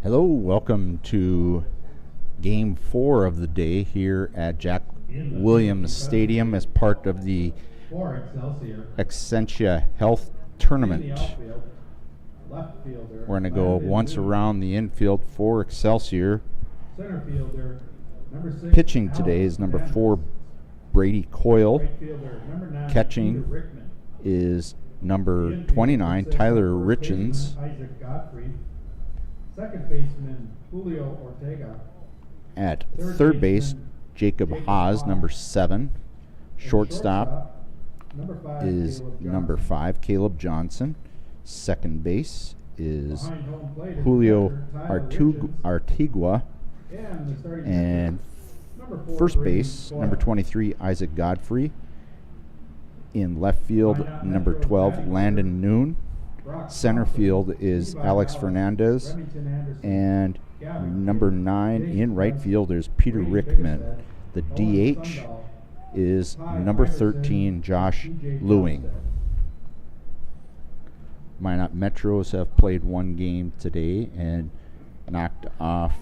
Hello, welcome to Game 4 of the day here at Jack Williams Stadium as part of the For Excelsior. Excelsior Health Tournament. In the outfield, left fielder. We're going to go once around the infield for Excelsior. Center fielder, number 6. Pitching today is number 4, Brady Coyle. Right fielder, number 9. Catching Peter Rickman. is number 29, Tyler Richens. Isaac Godfrey. Second baseman, Julio Ortega. At third base, Jacob Haas, number 7. Shortstop number 5, is number 5, Caleb Johnson. Second base is Behind home plate is Julio Tyler Richens. Artigua. And the starting And number 4, first Brady base, Coyle. number 23, Isaac Godfrey. In left field, number 12, Landon Noon. Center field is Alex Fernandez. And number 9 in right field is Peter Rickman. The DH is number 13, Josh Lewing. Minot Metros have played one game today and knocked off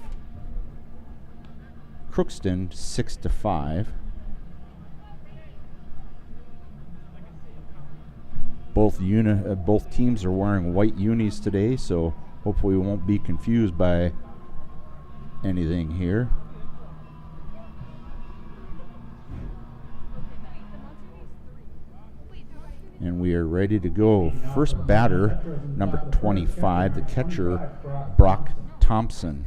Crookston 6-5. Both teams are wearing white unis today, so hopefully we won't be confused by anything here. And we are ready to go. First batter, number 25, the catcher, Brock Thompson.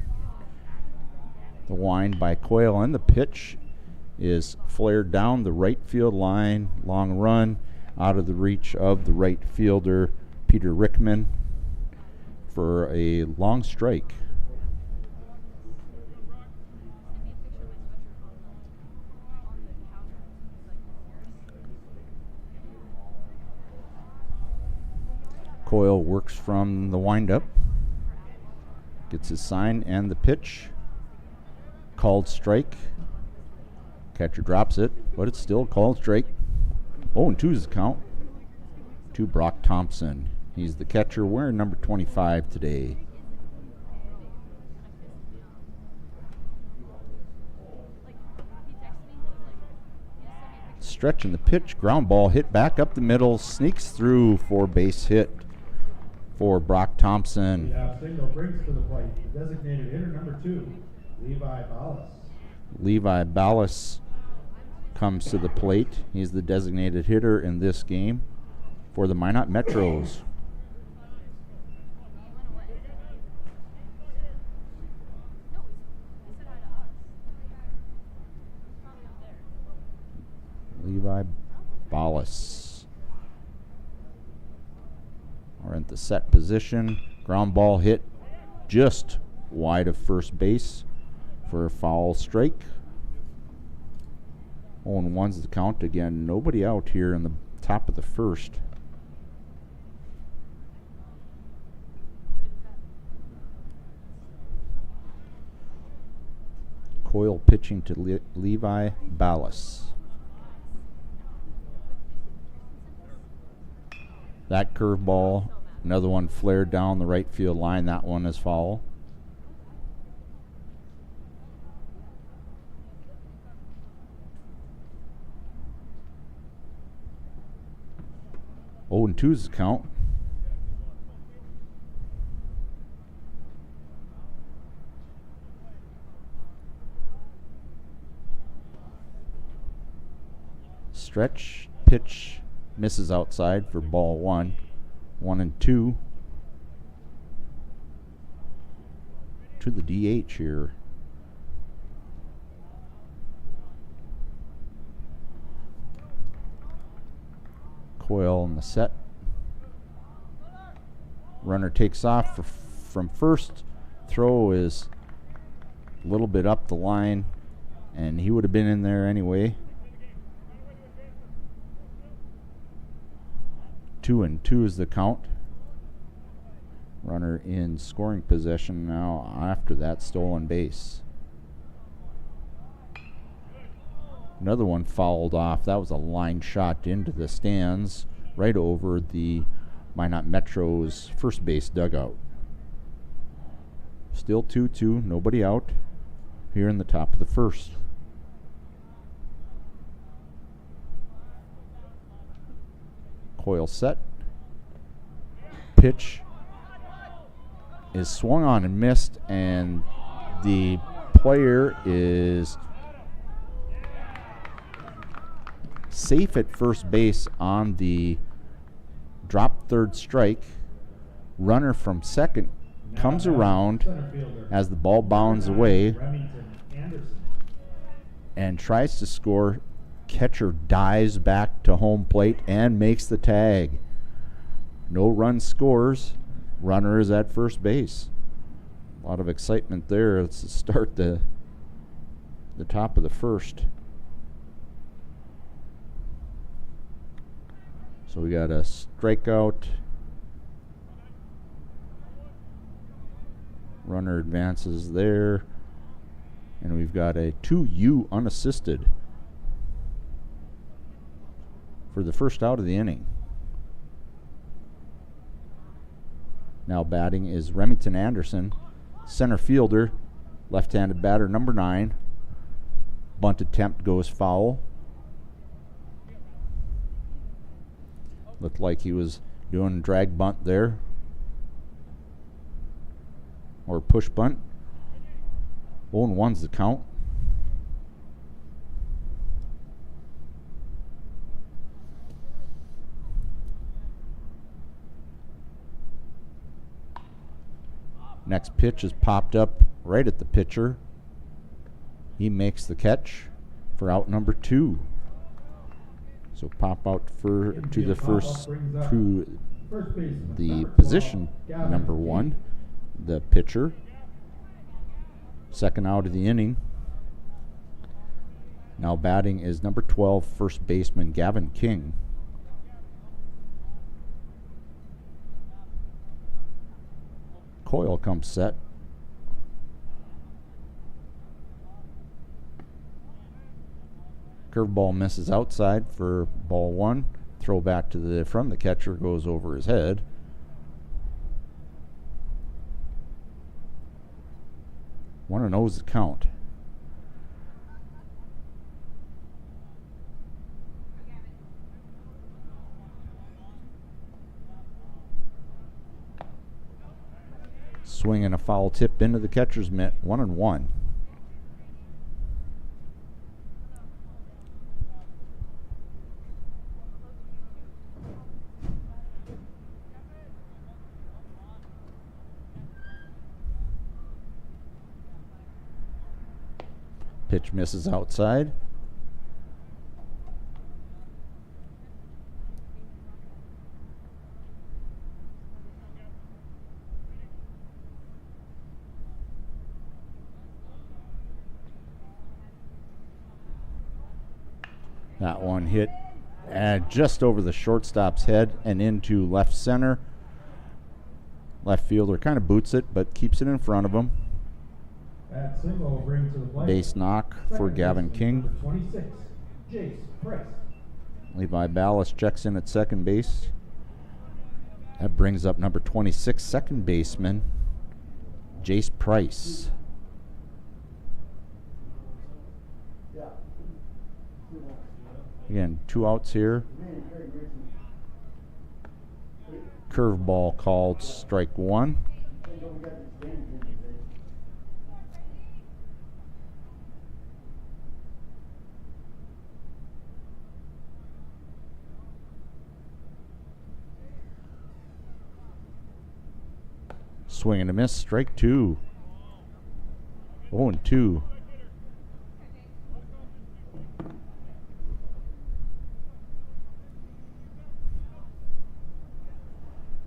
The wind by Coyle, and the pitch is flared down the right field line. Long run out of the reach of the right fielder, Peter Rickman, for a long strike. Coyle works from the windup, gets his sign and the pitch. Called strike. Catcher drops it, but it's still a called strike. 0-2 is the count to Brock Thompson. He's the catcher wearing number 25 today. Stretching the pitch, ground ball hit back up the middle, sneaks through for base hit for Brock Thompson. Yeah, single brings to the plate the designated hitter number 2, Levi Ballas. Levi Ballas comes to the plate. He's the designated hitter in this game for the Minot Metros. Levi Ballas. We're at the set position. Ground ball hit just wide of first base for a foul strike. 0-1's the count again. Nobody out here in the top of the first. Coyle pitching to Levi Ballas. That curveball, another one flared down the right field line. That one is foul. Oh, and 2's the count. Stretch, pitch, misses outside for ball 1. 1-2 to the DH here. Coyle in the set. Runner takes off from first. Throw is a little bit up the line, and he would have been in there anyway. 2-2 is the count. Runner in scoring possession now after that stolen base. Another one fouled off. That was a line shot into the stands right over the Minot Metro's first base dugout. Still 2-2, nobody out here in the top of the first. Coil set. Pitch is swung on and missed, and the player is safe at first base on the drop third strike. Runner from second comes around as the ball bounds away and tries to score. Catcher dives back to home plate and makes the tag. No run scores. Runner is at first base. A lot of excitement there. Let's start the top of the first. So we got a strikeout. Runner advances there. And we've got a 2U unassisted for the first out of the inning. Now batting is Remington Anderson, center fielder, left-handed batter, number 9. Bunt attempt goes foul. Looked like he was doing a drag bunt there. Or push bunt. 0-1's the count. Next pitch is popped up right at the pitcher. He makes the catch for out number 2. So pop out to the first to the position number 1, the pitcher. Second out of the inning. Now batting is number 12, first baseman Gavin King. Coyle comes set. Curveball misses outside for ball 1. Throw back from the catcher goes over his head. One and oh's the count. Swing and a foul tip into the catcher's mitt. 1-1. Pitch misses outside. That one hit just over the shortstop's head and into left center. Left fielder kind of boots it, but keeps it in front of him. That single will bring to the plate. Base knock for Gavin King. 26, Jace Price. Levi Ballas checks in at second base. That brings up number 26, second baseman, Jace Price. Again, 2 outs here. Curveball called strike 1. Swing and a miss, strike 2. 0-2.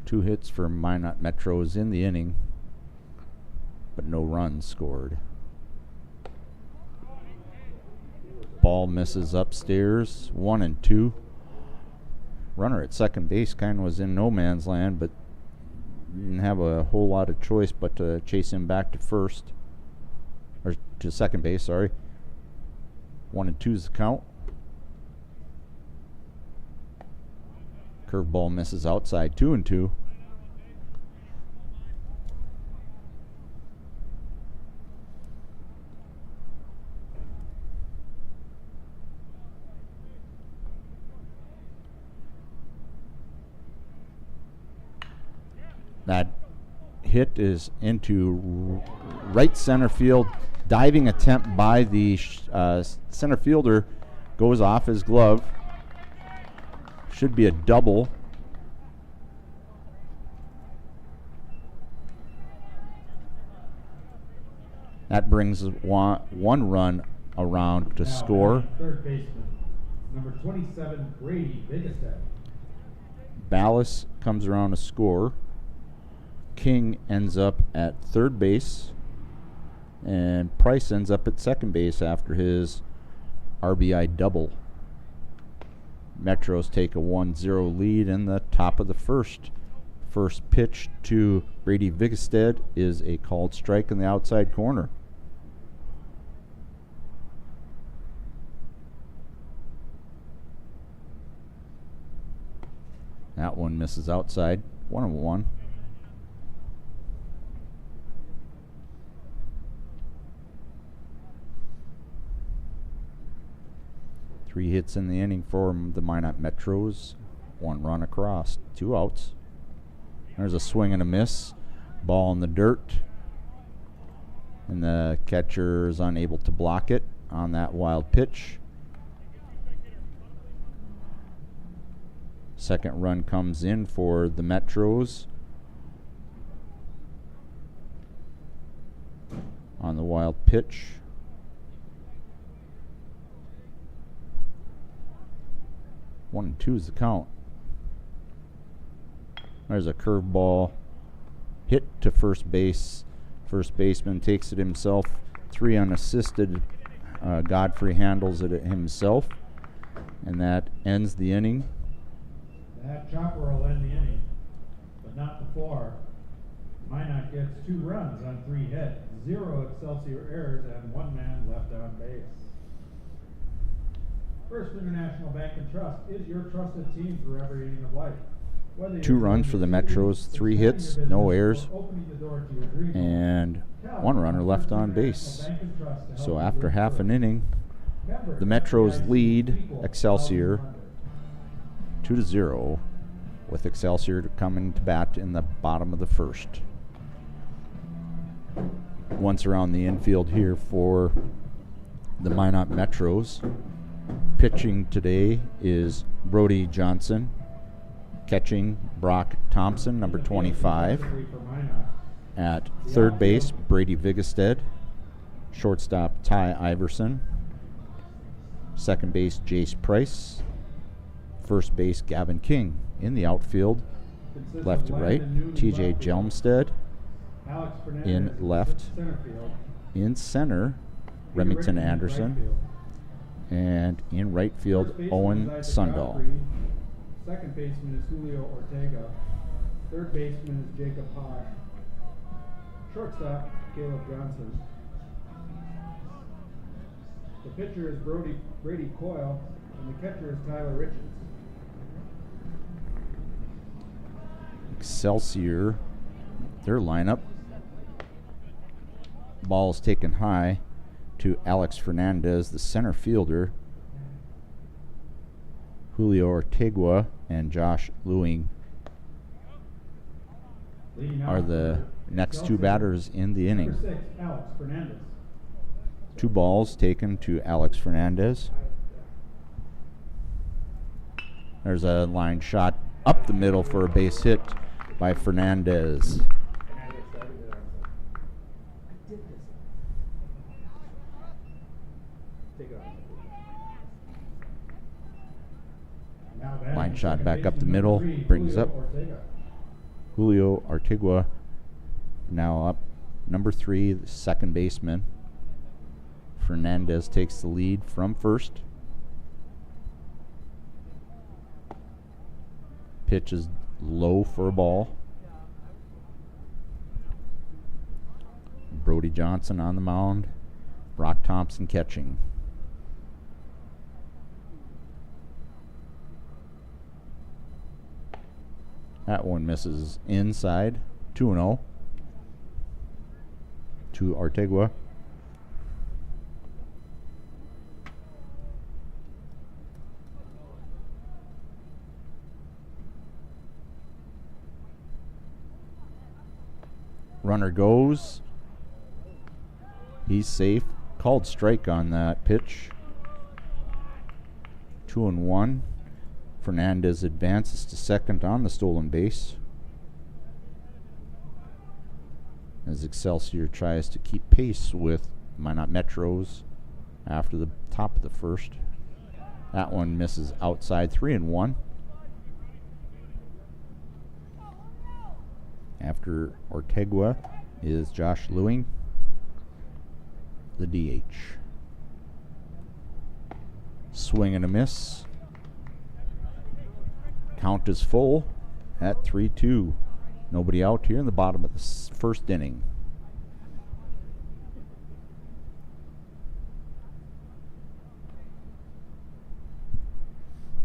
Two hits for Minot Metros in the inning, but no runs scored. Ball misses upstairs, 1-2. Runner at second base kind of was in no man's land, but didn't have a whole lot of choice but to chase him back to first, or to second base, sorry. 1-2's the count. Curveball misses outside, 2-2. That hit is into right center field. Diving attempt by the center fielder goes off his glove. Should be a double. That brings one run around to score. Third baseman, number 27, Brady Bigestead. Ballas comes around to score. King ends up at third base. And Price ends up at second base after his RBI double. Metros take a 1-0 lead in the top of the first. First pitch to Brady Bigestead is a called strike in the outside corner. That one misses outside. 1-1. Three hits in the inning for the Minot Metros. One run across. 2 outs. There's a swing and a miss. Ball in the dirt. And the catcher is unable to block it on that wild pitch. Second run comes in for the Metros on the wild pitch. 1-2 is the count. There's a curveball hit to first base. First baseman takes it himself. 3 unassisted. Godfrey handles it himself. And that ends the inning. That chopper will end the inning, but not before. Minot gets 2 runs on 3 hits, 0 Excelsior errors, and 1 man left on base. First International Bank and Trust is your trusted team through every inning of life. 2 runs for the Metros, 3 hits, no errors, and 1 runner left on base. So after half an inning, the Metros lead Excelsior 2-0, with Excelsior coming to bat in the bottom of the first. Once around the infield here for the Minot Metros. Pitching today is Brody Johnson. Catching Brock Thompson, number 25. At third base, Brady Bigestead. Shortstop, Ty Iverson. Second base, Jace Price. First base, Gavin King. In the outfield, left to right, TJ Jelmstead. In left. In center, Remington Anderson. And in right field, Owen Sundahl. Second baseman is Julio Ortega. Third baseman is Jacob Pye. Shortstop, Caleb Johnson. The pitcher is Brady Coyle, and the catcher is Tyler Richards. Excelsior, their lineup. Ball's taken high to Alex Fernandez, the center fielder. Julio Ortega and Josh Lewing are the next 2 batters in the inning. Number 6, Alex Fernandez. 2 balls taken to Alex Fernandez. There's a line shot up the middle for a base hit by Fernandez. Line shot back up the middle, brings up Julio Ortega, now up. Number 3, the second baseman. Fernandez takes the lead from first. Pitch is low for a ball. Brody Johnson on the mound. Brock Thompson catching. That one misses inside. 2-0 to Ortega. Runner goes. He's safe. Called strike on that pitch. 2-1. Fernandez advances to second on the stolen base, as Excelsior tries to keep pace with Minot Metros after the top of the first. That one misses outside. 3-1. After Ortegua is Josh Lewing, the DH. Swing and a miss. Count is full at 3-2. Nobody out here in the bottom of the first inning.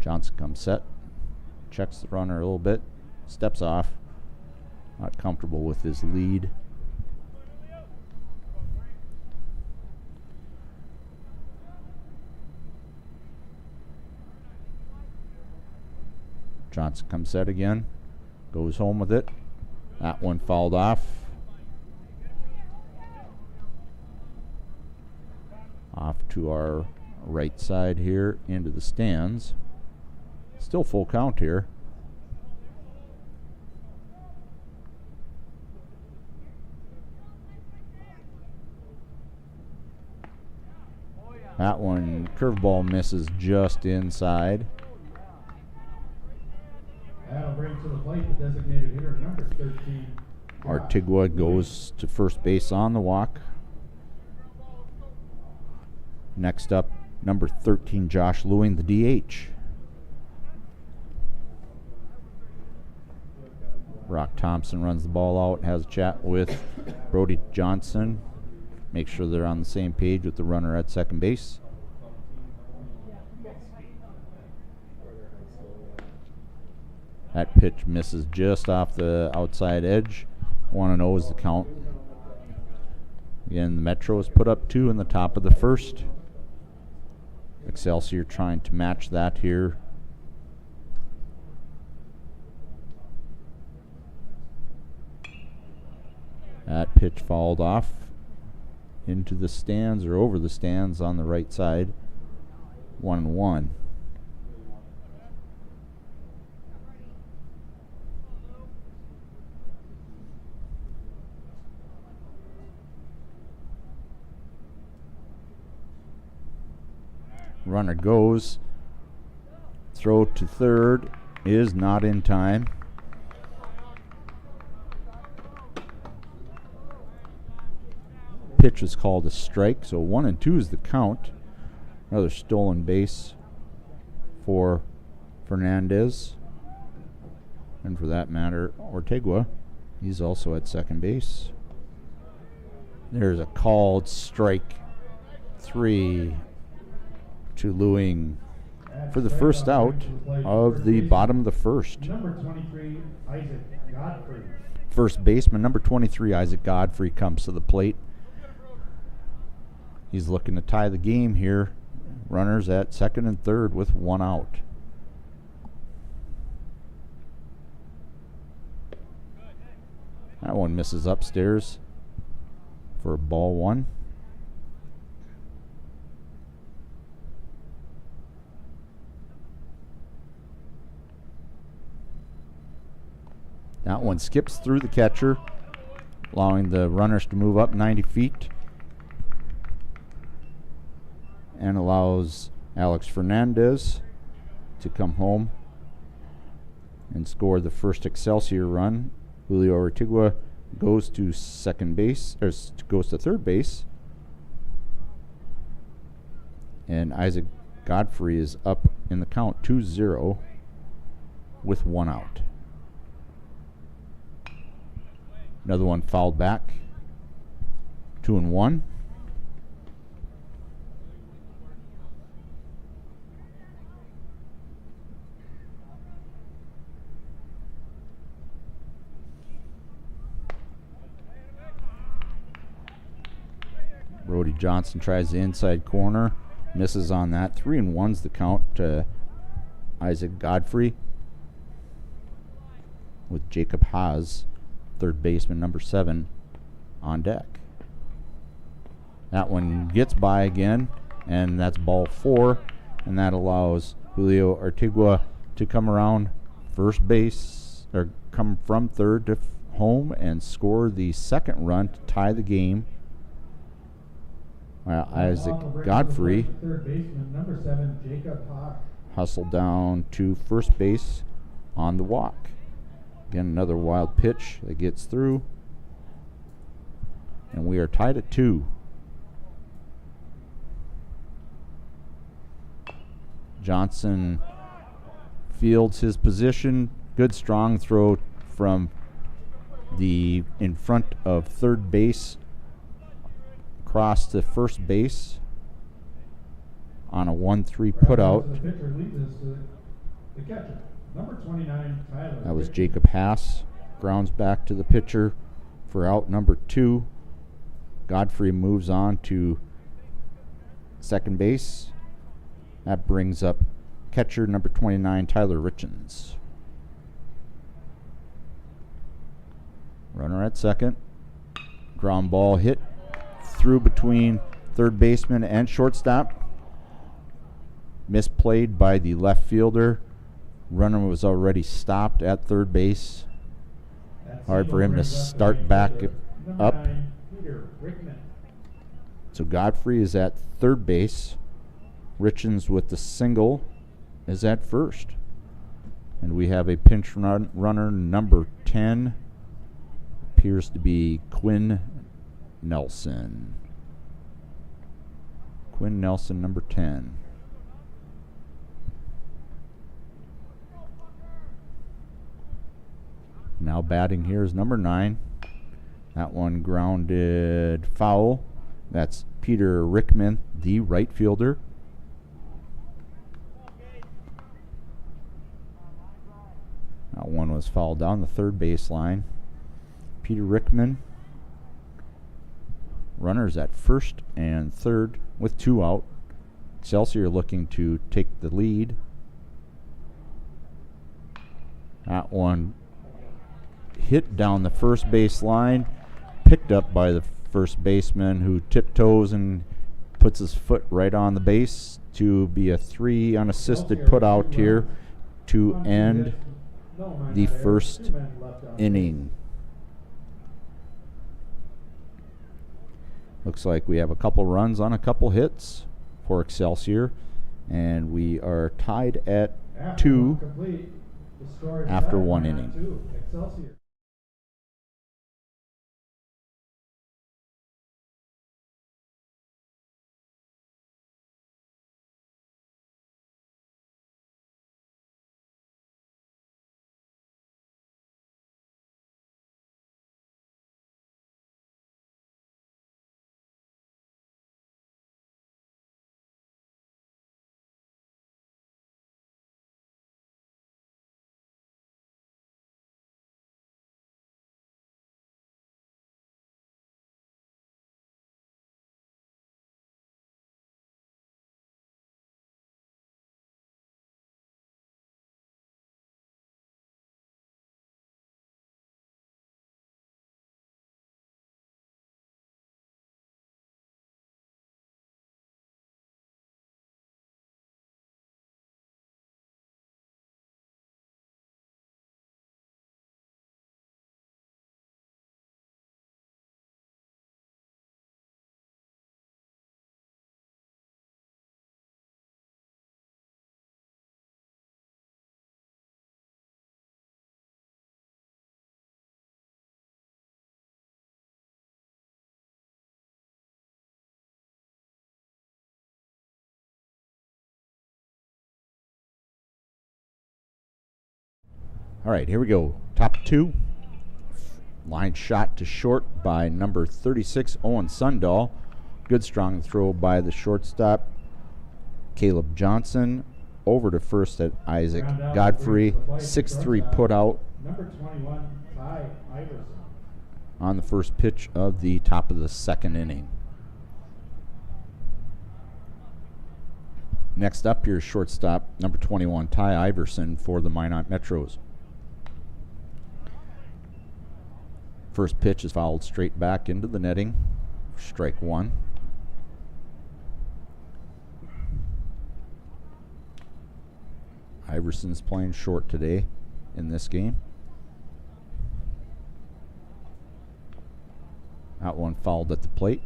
Johnson comes set, checks the runner a little bit, steps off, not comfortable with his lead. Johnson comes set again, goes home with it. That one fouled off. Off to our right side here into the stands. Still full count here. That one, curveball, misses just inside. That'll bring to the plate the designated hitter, number 13. Ortegua goes to first base on the walk. Next up, number 13, Josh Lewing, the DH. Rock Thompson runs the ball out, has a chat with Brody Johnson. Make sure they're on the same page with the runner at second base. That pitch misses just off the outside edge. 1-0 is the count. Again, the Metros put up 2 in the top of the first. Excelsior trying to match that here. That pitch fouled off into the stands or over the stands on the right side. 1-1. Runner goes. Throw to third is not in time. Pitch is called a strike, so 1-2 is the count. Another stolen base for Fernandez, and for that matter, Ortegua. He's also at second base. There's a called strike. 3 to Lewing for the first out of the bottom of the first. Number 23, Isaac Godfrey. First baseman, number 23, Isaac Godfrey, comes to the plate. He's looking to tie the game here. Runners at second and third with 1 out. That one misses upstairs for ball 1. That one skips through the catcher, allowing the runners to move up 90 feet. And allows Alex Fernandez to come home and score the first Excelsior run. Julio Ortegua goes to second base, or goes to third base. And Isaac Godfrey is up in the count 2-0 with 1 out. Another one fouled back. 2-1. Brody Johnson tries the inside corner, misses on that. 3-1's the count to Isaac Godfrey, with Jacob Haas, third baseman, number 7, on deck. That one gets by again, and that's ball 4, and that allows Julio Artigua to come around first base, or come from third to home and score the second run to tie the game. Isaac Godfrey Third baseman, number 7, Jacob Hawk. hustled down to first base on the walk. Again, another wild pitch that gets through. And we are tied at 2. Johnson fields his position. Good strong throw from the in front of third base across to first base on a 1-3 putout. The pitcher leads us to the catcher, number 29, Tyler. That was Jacob Haas. Grounds back to the pitcher for out number 2. Godfrey moves on to second base. That brings up catcher number 29, Tyler Richens. Runner at second. Ground ball hit through between third baseman and shortstop. Misplayed by the left fielder. Runner was already stopped at third base. Hard for him to start back up. So Godfrey is at third base. Richens with the single is at first. And we have a pinch runner, number 10. Appears to be Quinn Nelson. Quinn Nelson, number 10. Now batting here is number 9. That one grounded foul. That's Peter Rickman, the right fielder. That one was fouled down the third baseline. Peter Rickman. Runners at first and third with 2 out. Excelsior looking to take the lead. That one hit down the first base line, picked up by the first baseman, who tiptoes and puts his foot right on the base to be a 3 unassisted put out here to end the first inning. Looks like we have a couple runs on a couple hits for Excelsior, and we are tied at 2 after 1 inning. Excelsior. All right, here we go. Top 2. Line shot to short by number 36, Owen Sundahl. Good strong throw by the shortstop, Caleb Johnson. Over to first at Isaac Godfrey. 6-3 put out Number 21, Ty Iverson. on the first pitch of the top of the second inning. Next up here is shortstop, number 21, Ty Iverson for the Minot Metros. First pitch is fouled straight back into the netting. Strike one. Iverson's playing short today in this game. That one fouled at the plate.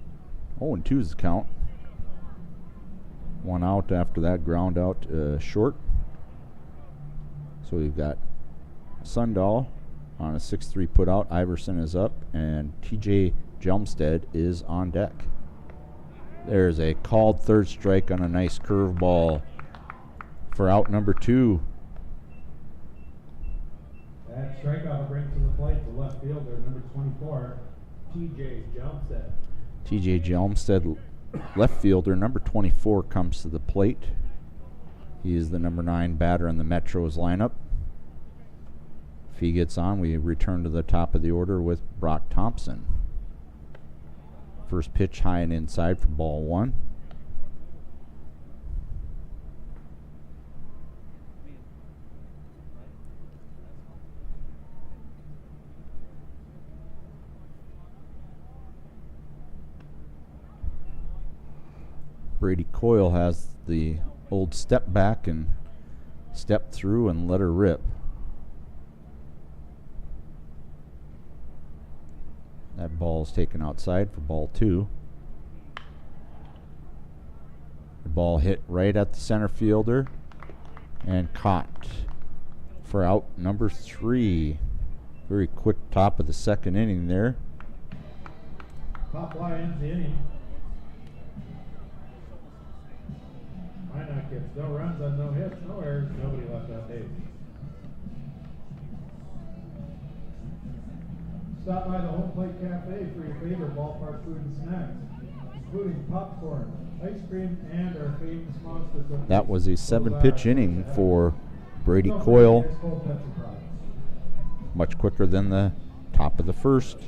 0-2 is the count. One out after that, ground out short. So we've got Sundahl on a 6-3 put out. Iverson is up, and TJ Jelmstead is on deck. There's a called third strike on a nice curveball for out number 2. That strikeout will bring to the plate the left fielder, number 24, TJ Jelmstead. TJ Jelmstead, left fielder, number 24, comes to the plate. He is the number 9 batter in the Metros lineup. If he gets on, we return to the top of the order with Brock Thompson. First pitch high and inside for ball 1. Brady Coyle has the old step back and step through and let her rip. That ball is taken outside for ball 2. The ball hit right at the center fielder and caught for out number 3. Very quick top of the second inning there. Pop fly ends the inning. Minot gets no runs on no hits, no errors, nobody left on base. Stop by the Home Plate Cafe for your favorite ballpark food and snacks, including popcorn, ice cream, and our famous monster cookies. That was a 7-pitch inning for Brady Coyle. Much quicker than the top of the first.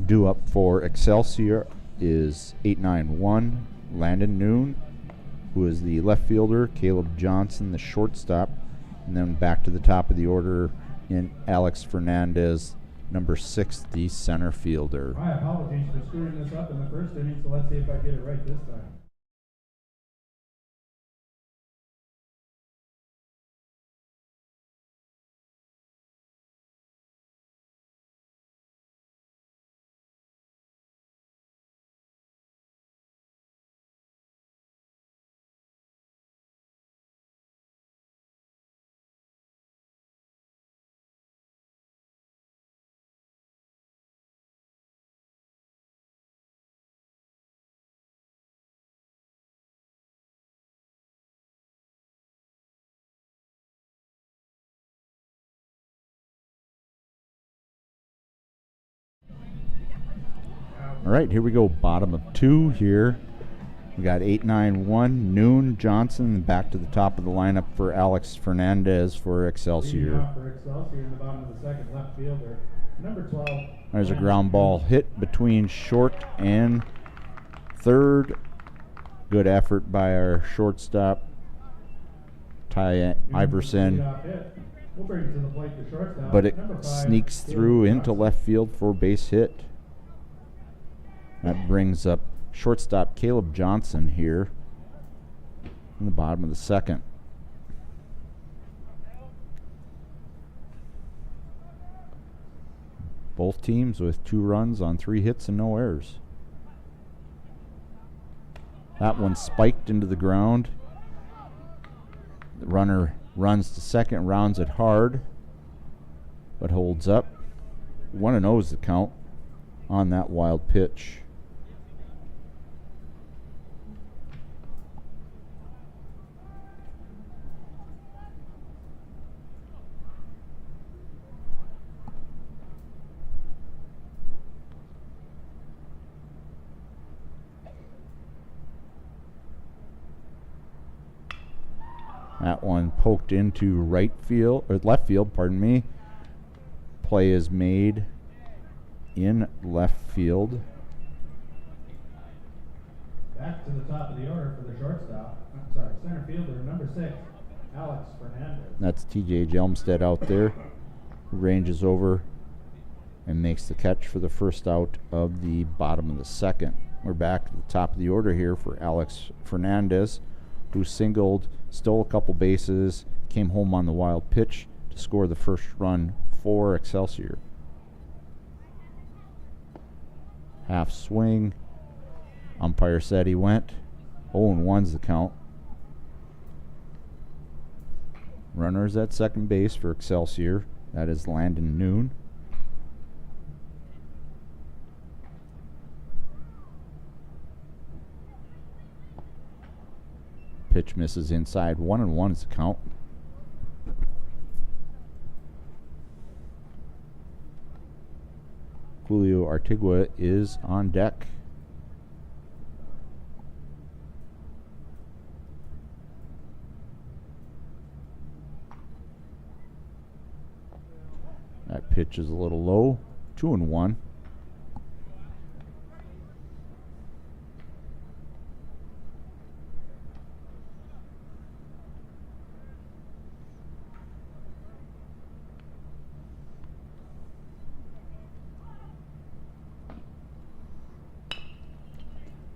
Due up for Excelsior is 8-9-1 Landon Noon, who is the left fielder, Caleb Johnson, the shortstop, and then back to the top of the order in Alex Fernandez, number 6, the center fielder. My apologies for screwing this up in the first inning, so let's see if I get it right this time. All right, here we go. Bottom of 2 here. We got 8-9-1 Noon, Johnson, back to the top of the lineup for Alex Fernandez for Excelsior. For Excelsior in the bottom of the second, left fielder, number 12. There's a ground ball hit between short and third. Good effort by our shortstop, Ty Iverson. We'll bring it to the plate, the shortstop, But it number 5, sneaks through into left field for a base hit. That brings up shortstop Caleb Johnson here in the bottom of the second. Both teams with 2 runs on 3 hits and no errors. That one spiked into the ground. The runner runs to second, rounds it hard, but holds up. 1-0 is the count on that wild pitch. That one poked into right field, or left field, pardon me. Play is made in left field. Back to the top of the order for the shortstop. Center fielder, number 6, Alex Fernandez. That's TJ Jelmstead out there, who ranges over and makes the catch for the first out of the bottom of the second. We're back to the top of the order here for Alex Fernandez, who singled, stole a couple bases, came home on the wild pitch to score the first run for Excelsior. Half swing. Umpire said he went. 0-1's the count. Runners at second base for Excelsior. That is Landon Noon. Pitch misses inside. 1-1 is the count. Julio Artigua is on deck. That pitch is a little low. 2-1.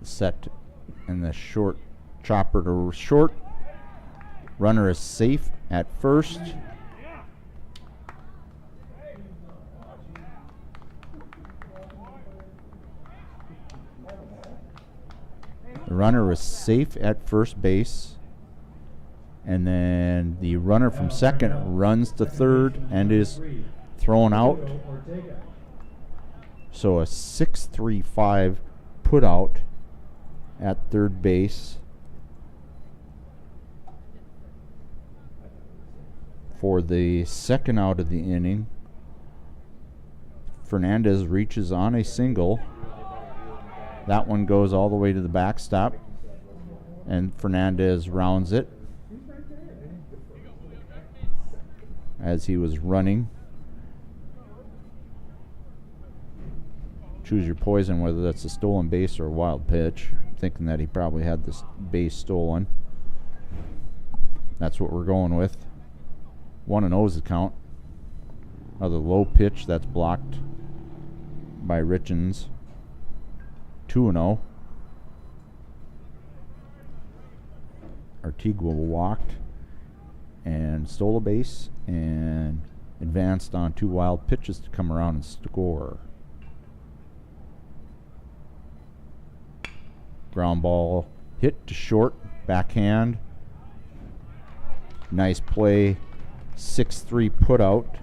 Set and the short chopper to short. Runner is safe at first. The runner is safe at first base. And then the runner from second runs to third and is thrown out. So a 6-3-5 put out at third base for the second out of the inning. Fernandez reaches on a single. That one goes all the way to the backstop, and Fernandez rounds it as he was running. Choose your poison, whether that's a stolen base or a wild pitch. I'm thinking that he probably had this base stolen. That's what we're going with. 1-0 is the count. Another low pitch that's blocked by Richens. 2-0. Artigua walked and stole a base and advanced on 2 wild pitches to come around and score. Ground ball hit to short, backhand. Nice play. 6-3 put out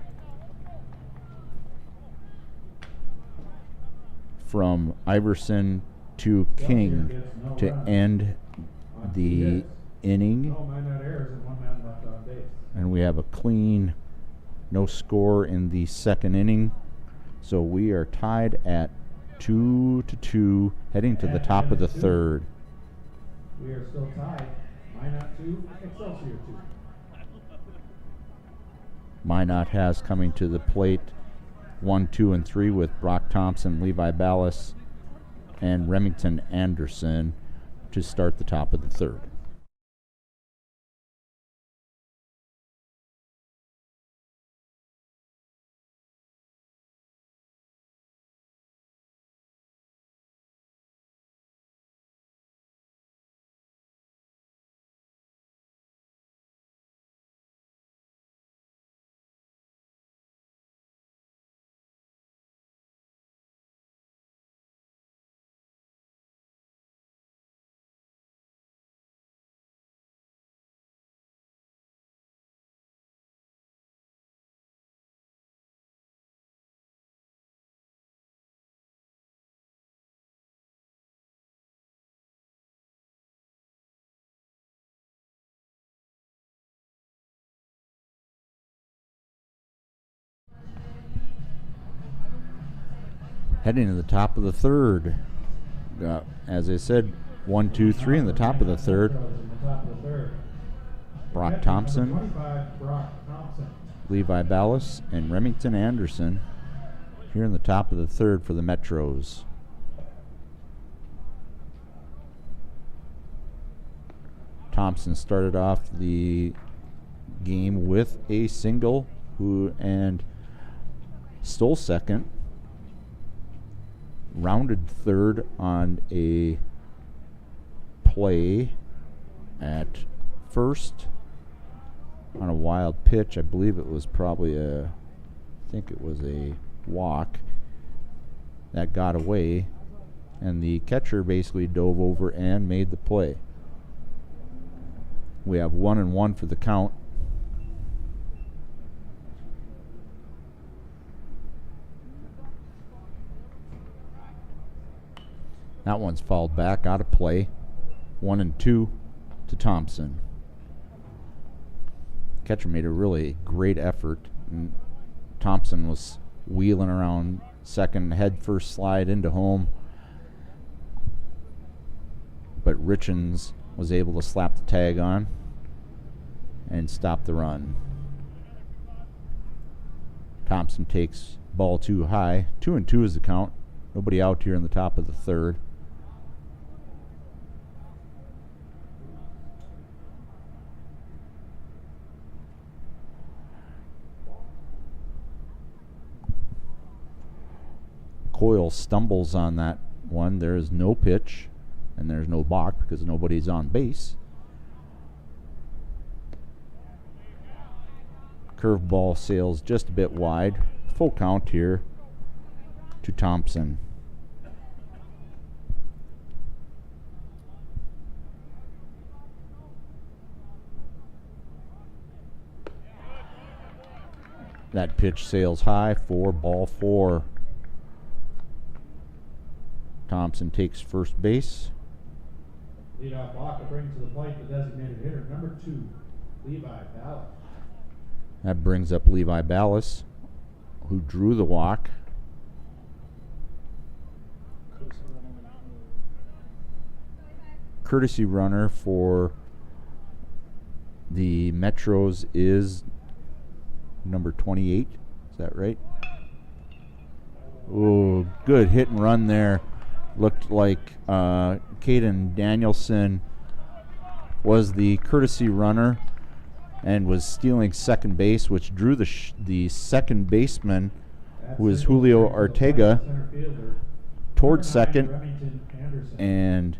from Iverson to King to end the inning. And we have a clean, no score in the second inning. So we are tied at 2-2, heading to the top of the third. We are still tied. Minot 2, Excelsior 2. Minot has coming to the plate 1, 2, and 3 with Brock Thompson, Levi Ballas, and Remington Anderson to start the top of the third. Heading to the top of the third. As I said, 1, 2, 3 in the top of the third. Brock Thompson, Levi Ballas, and Remington Anderson here in the top of the third for the Metros. Thompson started off the game with a single and stole second. Rounded third on a play at first on a wild pitch. I believe it was probably I think it was a walk that got away, and the catcher basically dove over and made the play. We have 1-1 for the count. That one's fouled back, out of play. 1-2 to Thompson. Catcher made a really great effort, and Thompson was wheeling around second, head first slide into home, but Richens was able to slap the tag on and stop the run. Thompson takes ball too high. 2-2 is the count. Nobody out here in the top of the third. Coyle stumbles on that one. There is no pitch, and there's no balk because nobody's on base. Curveball sails just a bit wide. Full count here to Thompson. That pitch sails high for ball 4. Thompson takes first base. Leadoff walk to bring to the plate the designated hitter, number 2, Levi Ballas. That brings up Levi Ballas, who drew the walk. Courtesy runner for the Metros is number 28. Is that right? Oh, good hit and run there. Looked like Caden Danielson was the courtesy runner and was stealing second base, which drew the second baseman, who was Julio Ortega, towards second, and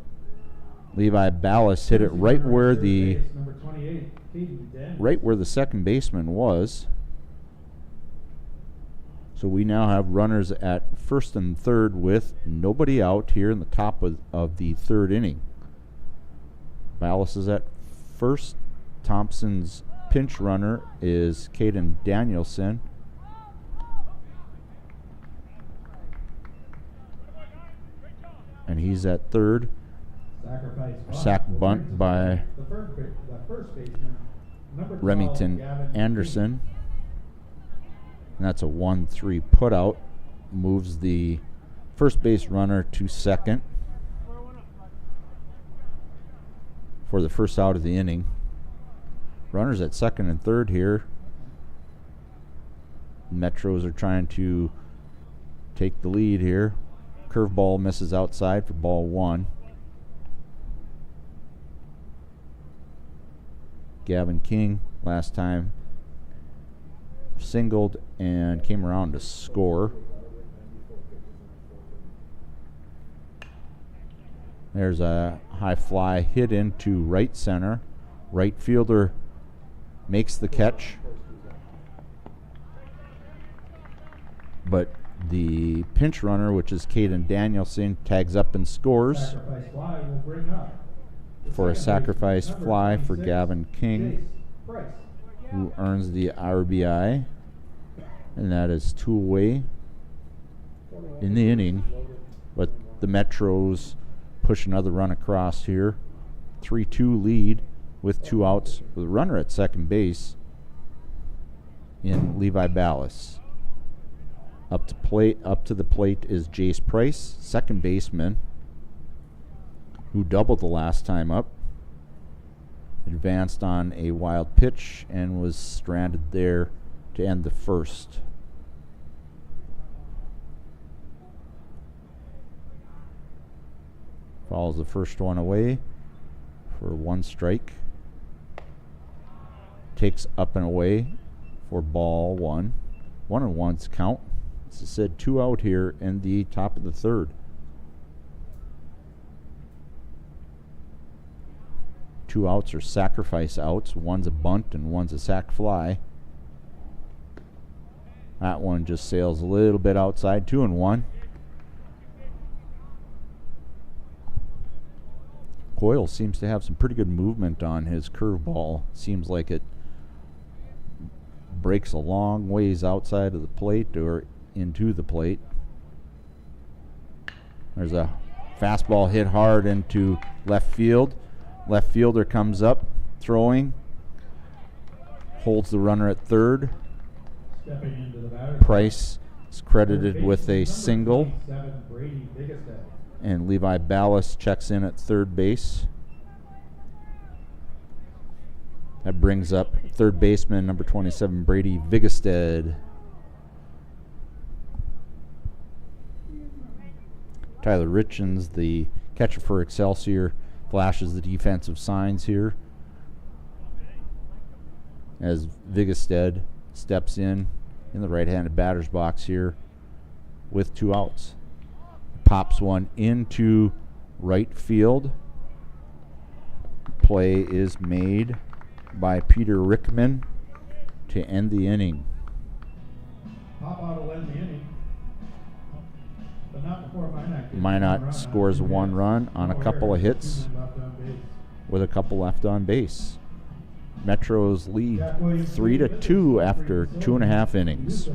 Levi Ballas hit it right where the second baseman was. So we now have runners at first and third with nobody out here in the top of the third inning. Ballas is at first. Thompson's pinch runner is Caden Danielson. And he's at third. Sack bunt by Remington Anderson. And that's a 1-3 putout. Moves the first base runner to second for the first out of the inning. Runners at second and third here. Metros are trying to take the lead here. Curveball misses outside for ball 1. Gavin King last time singled and came around to score. There's a high fly hit into right center. Right fielder makes the catch, but the pinch runner, which is Caden Danielson, tags up and scores for a sacrifice fly for Gavin King, who earns the RBI, and that is 2 away in the inning. But the Metros push another run across here. 3-2 lead with 2 outs with a runner at second base in Levi Ballas. Up to the plate is Jace Price, second baseman, who doubled the last time up. Advanced on a wild pitch and was stranded there to end the first. Fouls the first one away for 1 strike. takes up and away for ball one. 1-1's count. As I said, 2 out here in the top of the third. 2 outs are sacrifice outs. One's a bunt and one's a sac fly. That one just sails a little bit outside. 2-1. Coyle seems to have some pretty good movement on his curveball. Seems like it breaks a long ways outside of the plate or into the plate. There's a fastball hit hard into left field. Left fielder comes up, throwing, holds the runner at third. Stepping into the batter. Price is credited with a single, and Levi Ballas checks in at third base. That brings up third baseman number 27, Brady Vigestead. Tyler Richens, the catcher for Excelsior, flashes the defensive signs here as Vigestead steps in the right-handed batter's box here with 2 outs. Pops one into right field. Play is made by Peter Rickman to end the inning. Pop out will end the inning, but not before Minot. Minot scores 1 run on a couple of hits with a couple left on base. Metros lead 3-2 after 2.5 innings.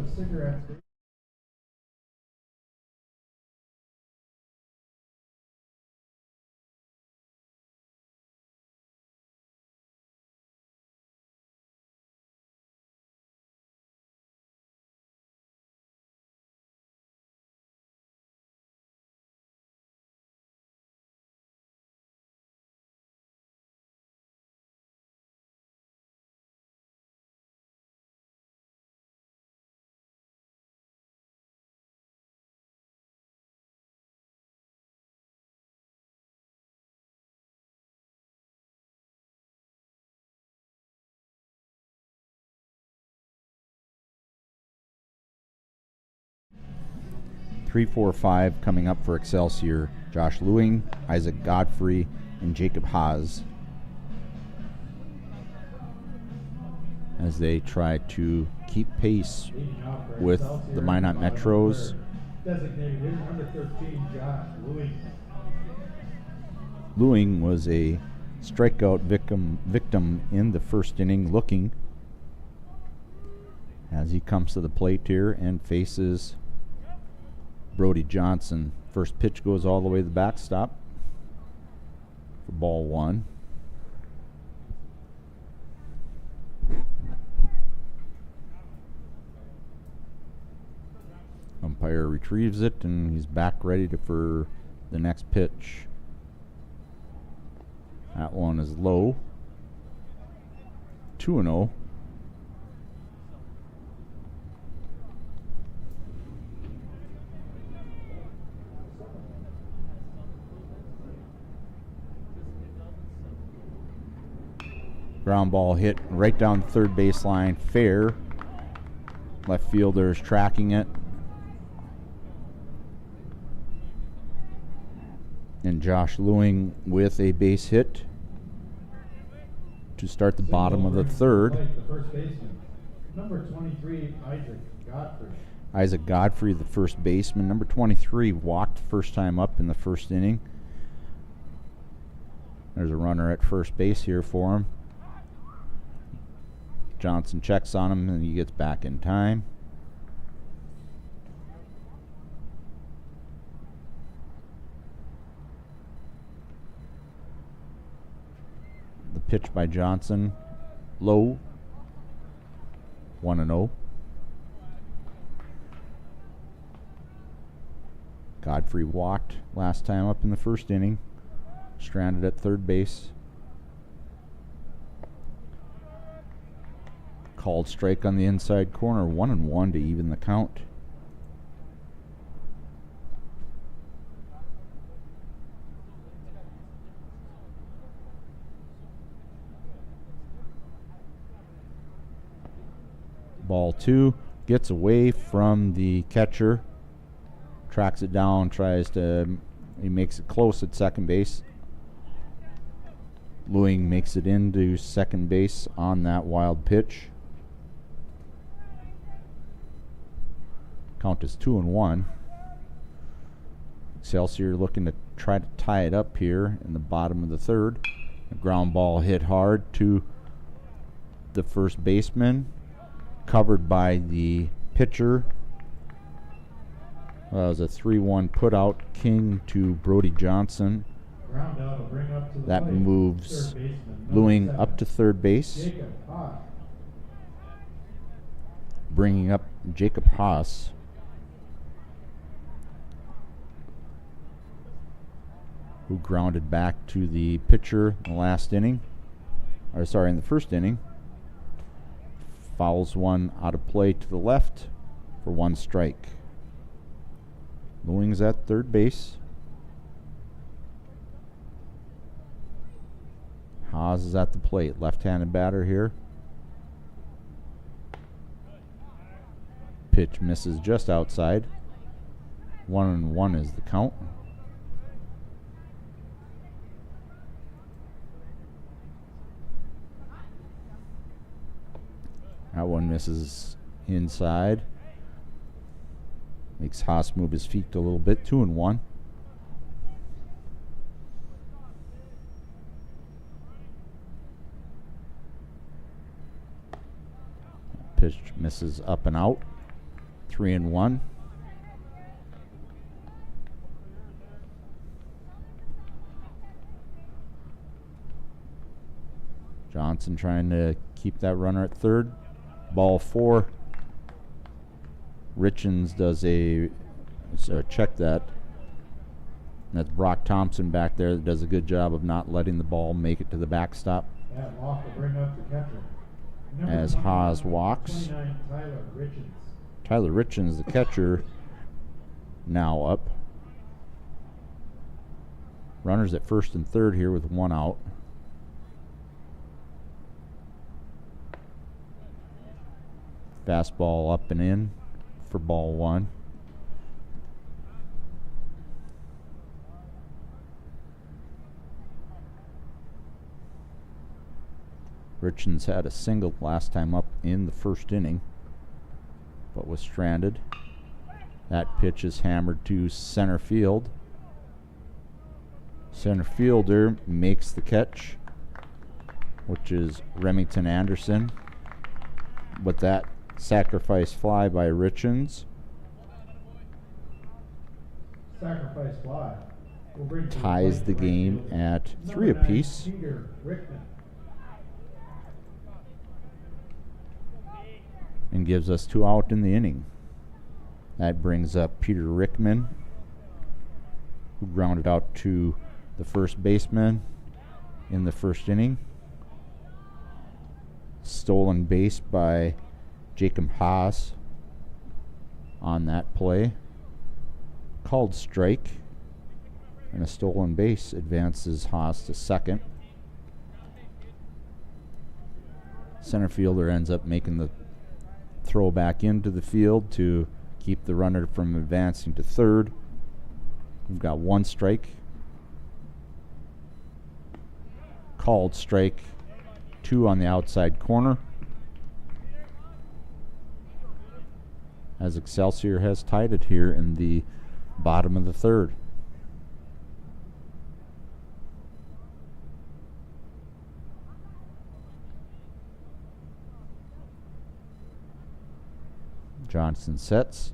3-4-5 coming up for Excelsior. Josh Lewing, Isaac Godfrey, and Jacob Haas as they try to keep pace with the Minot Metros. Designated hitter number 13, Josh Lewing. Lewing was a strikeout victim in the first inning, looking as he comes to the plate here and faces Brody Johnson. First pitch goes all the way to the backstop for ball 1. Umpire retrieves it and he's back ready for the next pitch. That one is low. 2-0. Ground ball hit right down the third baseline, fair. Left fielder is tracking it. And Josh Lewing with a base hit to start the bottom of the third. The first baseman, number 23, Isaac Godfrey. Isaac Godfrey, the first baseman. Number 23 walked first time up in the first inning. There's a runner at first base here for him. Johnson checks on him and he gets back in time. The pitch by Johnson, low. 1-0. Godfrey walked last time up in the first inning. Stranded at third base. Called strike on the inside corner. 1-1 to even the count. Ball 2. Gets away from the catcher. Tracks it down. He makes it close at second base. Lewing makes it into second base on that wild pitch. Count is 2-1. Excelsior looking to try to tie it up here in the bottom of the third. A ground ball hit hard to the first baseman, covered by the pitcher. It was a 3-1 put out. King to Brody Johnson. Ground out will bring up to the That plate. moves Third baseman, number Lewing 7, up to third base, Jacob Haas. bringing up Jacob Haas. Who grounded back to the pitcher in the last inning. In the first inning. Fouls one out of play to the left for 1 strike. Lewing's at third base. Haas is at the plate. Left-handed batter here. Pitch misses just outside. 1-1 is the count. That one misses inside. Makes Haas move his feet a little bit. 2-1. Pitch misses up and out. 3-1. Johnson trying to keep that runner at third. Ball 4. Richens does check that. And that's Brock Thompson back there that does a good job of not letting the ball make it to the backstop. That walk will bring up the catcher. Number As 29, Haas walks. 29, Tyler Richens. Tyler Richens, the catcher, now up. Runners at first and third here with 1 out. Fastball up and in for ball 1. Richens had a single last time up in the first inning, but was stranded. That pitch is hammered to center field. Center fielder makes the catch, which is Remington Anderson. But that sacrifice fly by Richens Sacrifice fly will bring to ties plate the right game fielder. at Number 3 9, apiece. Peter Rickman. And gives us 2 out in the inning. That brings up Peter Rickman, who grounded out to the first baseman in the first inning. Stolen base by Jacob Haas on that play. Called strike, and a stolen base advances Haas to second. Center fielder ends up making the throw back into the field to keep the runner from advancing to third. We've got 1 strike. Called strike 2 on the outside corner, as Excelsior has tied it here in the bottom of the third. Johnson sets.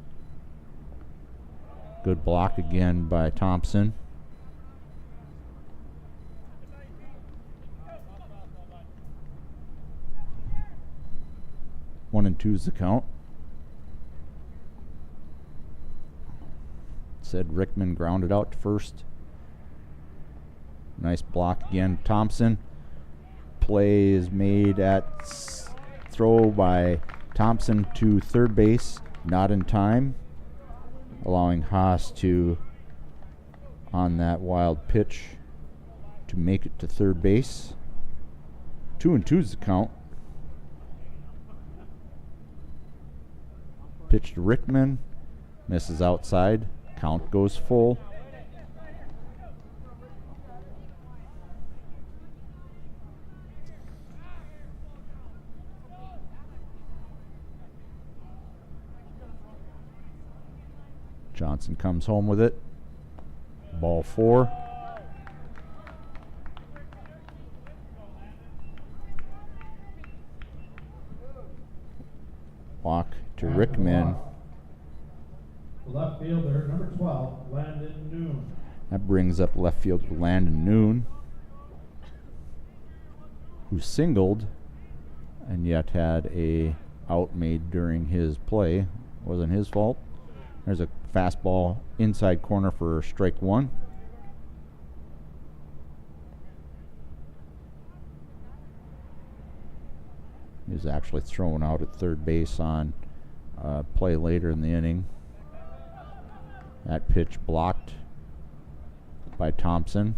Good block again by Thompson. One and 2 is the count. Said Rickman grounded out to first. Nice block again. Thompson. Play is made at throw by Thompson to third base. Not in time. Allowing Haas to, on that wild pitch, to make it to third base. 2 and 2 is the count. Pitch to Rickman. Misses outside. Count goes full. Johnson comes home with it. Ball 4. Walk to Rickman. Left fielder, number 12, Landon Noon. That brings up left fielder Landon Noon, who singled and yet had a out made during his play. Wasn't his fault. There's a fastball inside corner for strike 1. He was actually thrown out at third base on play later in the inning. That pitch blocked by Thompson.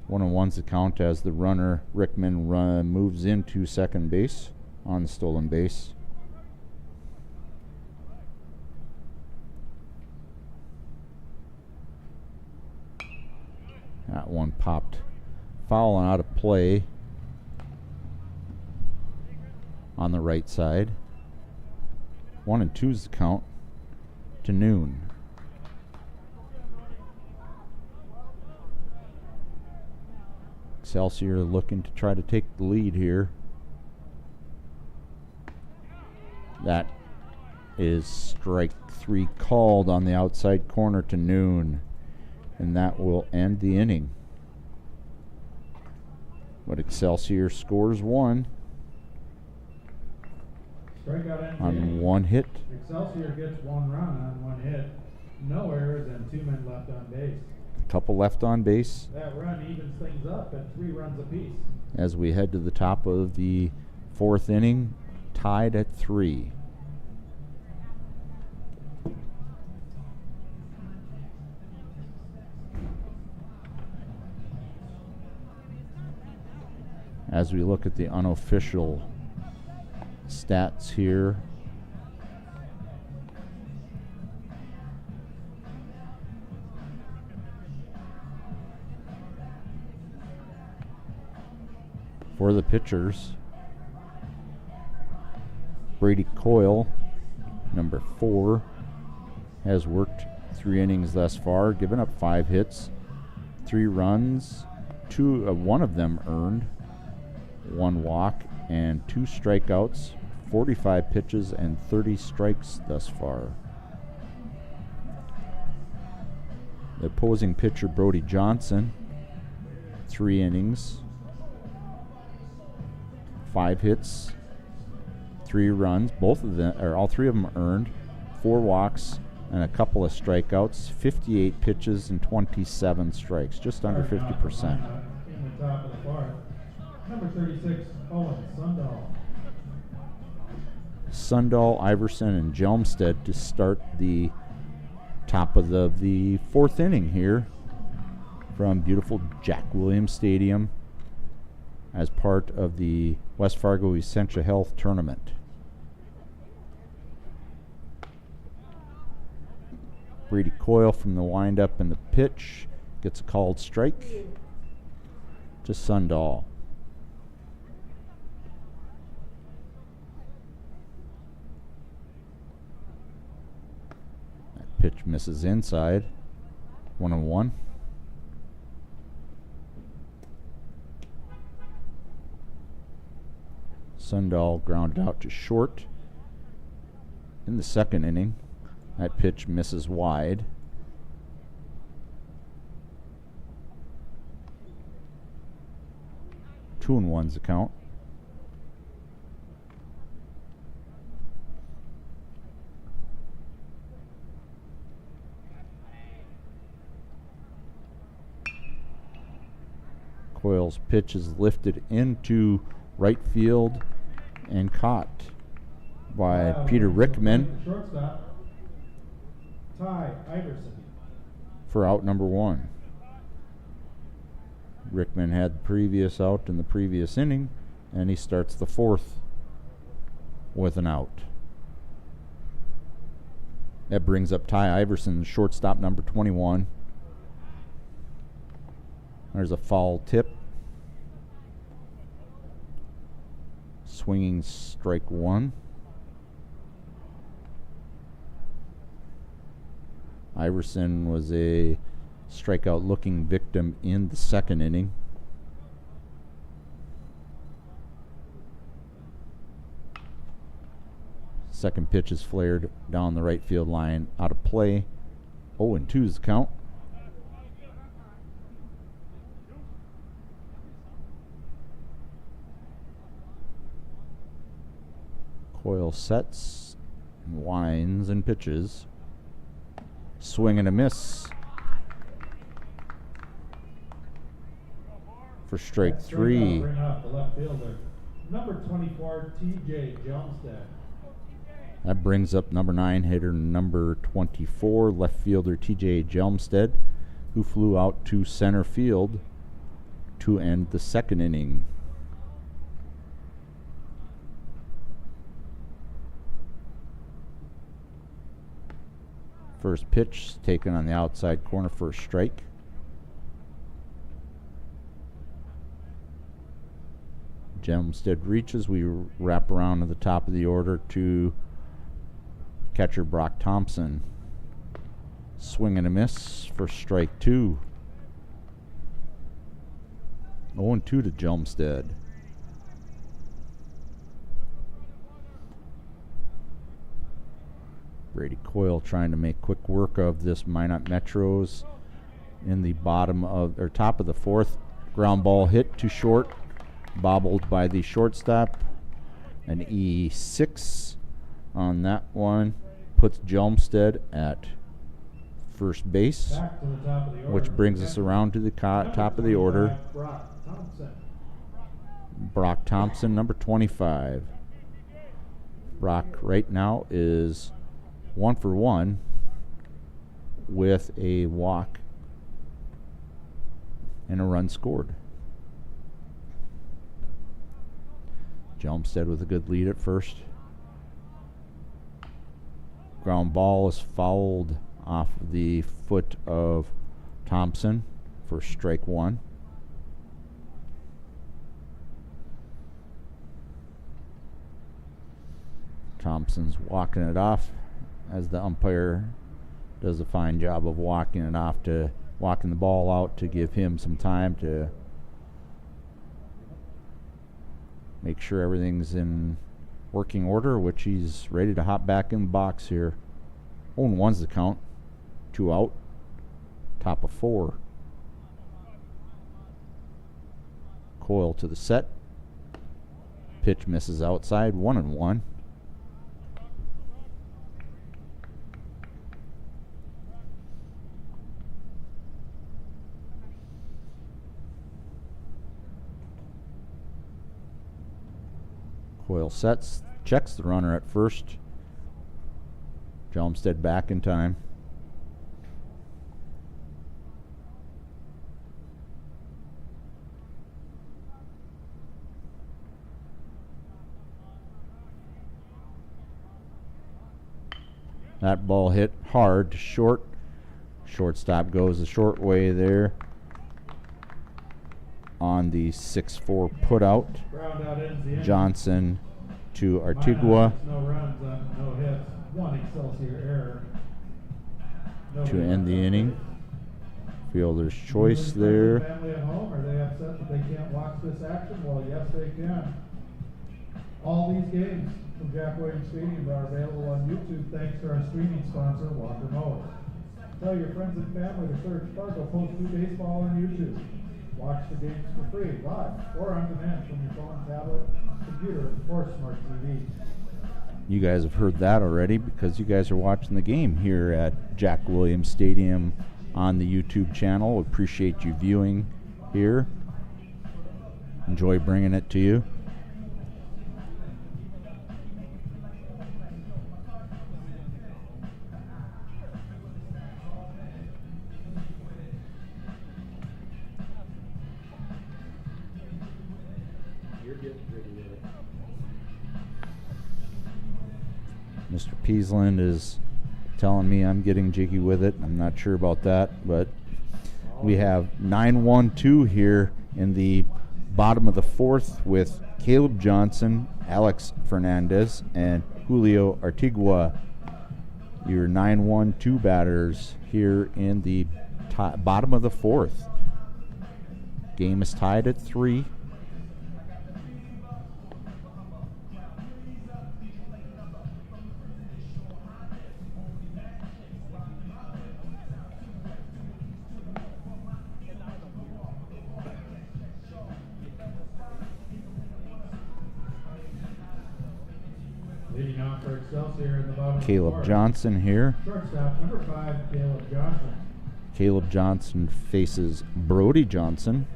1-1's the count as the runner Rickman moves into second base on the stolen base. That one popped foul and out of play on the right side. 1-2's the count to Noon. Excelsior looking to try to take the lead here. That is strike 3 called on the outside corner to Noon, and that will end the inning. But Excelsior scores 1 Strikeout on 1 hit. Excelsior gets 1 run on 1 hit. No errors and 2 men left on base. Couple left on base That run evens things up at 3 runs apiece. as we head to the top of the 4th inning, tied at 3. As we look at the unofficial stats here, for the pitchers, Brady Coyle, number 4, has worked 3 innings thus far, given up 5 hits, 3 runs, 1 of them earned, 1 walk, and 2 strikeouts, 45 pitches, and 30 strikes thus far. The opposing pitcher, Brody Johnson, 3 innings, 5 hits, 3 runs, all 3 of them earned, 4 walks, and a couple of strikeouts, 58 pitches and 27 strikes, just under 50%. In the top of the 4th, number 36, Owen Sundahl. Sundahl, Iverson, and Jelmstead to start the top of the 4th inning here from beautiful Jack Williams Stadium as part of the West Fargo Essentia Health Tournament. Brady Coyle from the windup and the pitch gets a called strike to Sundahl. That pitch misses inside. 1-1. Sundahl grounded out to short in the 2nd inning. That pitch misses wide. Two and one's the count. Coyle's pitch is lifted into right field and caught by Peter Rickman Shortstop, Ty Iverson. for out number 1. Rickman had the previous out in the previous inning, and he starts the 4th with an out. That brings up Ty Iverson, shortstop number 21. There's a foul tip. Swinging strike one. Iverson was a strikeout looking victim in the second inning. Second pitch is flared down the right field line, out of play. 0-2 is the count. Coyle sets, winds and pitches. Swing and a miss for strike three. Bring up the left fielder, number 24, T.J. Jumstead. That brings up number 9 hitter, number 24, left fielder T.J. Jelmstead, who flew out to center field to end the second inning. First pitch taken on the outside corner for a strike. Jelmstead reaches. We wrap around to the top of the order to catcher Brock Thompson. Swing and a miss for strike two. 0-2 to Jelmstead. Brady Coyle trying to make quick work of this Minot Metros in the bottom of, or top of the fourth. Ground ball hit too short, bobbled by the shortstop. An E6 on that one puts Jelmstead at first base, Back to the top of the order. which brings us around to the top of the order. Brock Thompson. Brock Thompson, number 25. Brock right now is 1 for 1 with a walk and a run scored. Jelmstead with a good lead at first. Ground ball is fouled off the foot of Thompson for strike one. Thompson's walking it off as the umpire does a fine job of walking it off, to walking the ball out to give him some time to make sure everything's in working order, which he's ready to hop back in the box here. 0-1's the count. 2 out. Top of 4. Coyle to the set. Pitch misses outside. 1-1. Coyle sets, checks the runner at first. Jelmstead back in time. That ball hit hard to short. Shortstop goes the short way there on the 6-4 put out. Ground out ends the inning. Johnson to Artigua No runs on no hits. 1 Excelsior error. to end the inning. Fielder's choice there. Family at home, are they upset that they can't watch this action? Well, yes, they can. All these games from Jack Williams Stadium are available on YouTube thanks to our streaming sponsor, Walker Mowers. Tell your friends and family to search Fargo Post 2 Baseball on YouTube. Watch the games for free, live, or on demand from your phone, tablet, computer, or smart TV. You guys have heard that already because you guys are watching the game here at Jack Williams Stadium on the YouTube channel. Appreciate you viewing here. Enjoy bringing it to you. Mr. Peasland is telling me I'm getting jiggy with it. I'm not sure about that, but we have 9-1-2 here in the bottom of the fourth with Caleb Johnson, Alex Fernandez, and Julio Artigua. Your 9-1-2 batters here in the bottom of the fourth. Game is tied at 3. Leading off for Excelsior in the bottom Caleb of the Johnson here. shortstop, number 5, Caleb Johnson. Caleb Johnson faces Brody Johnson.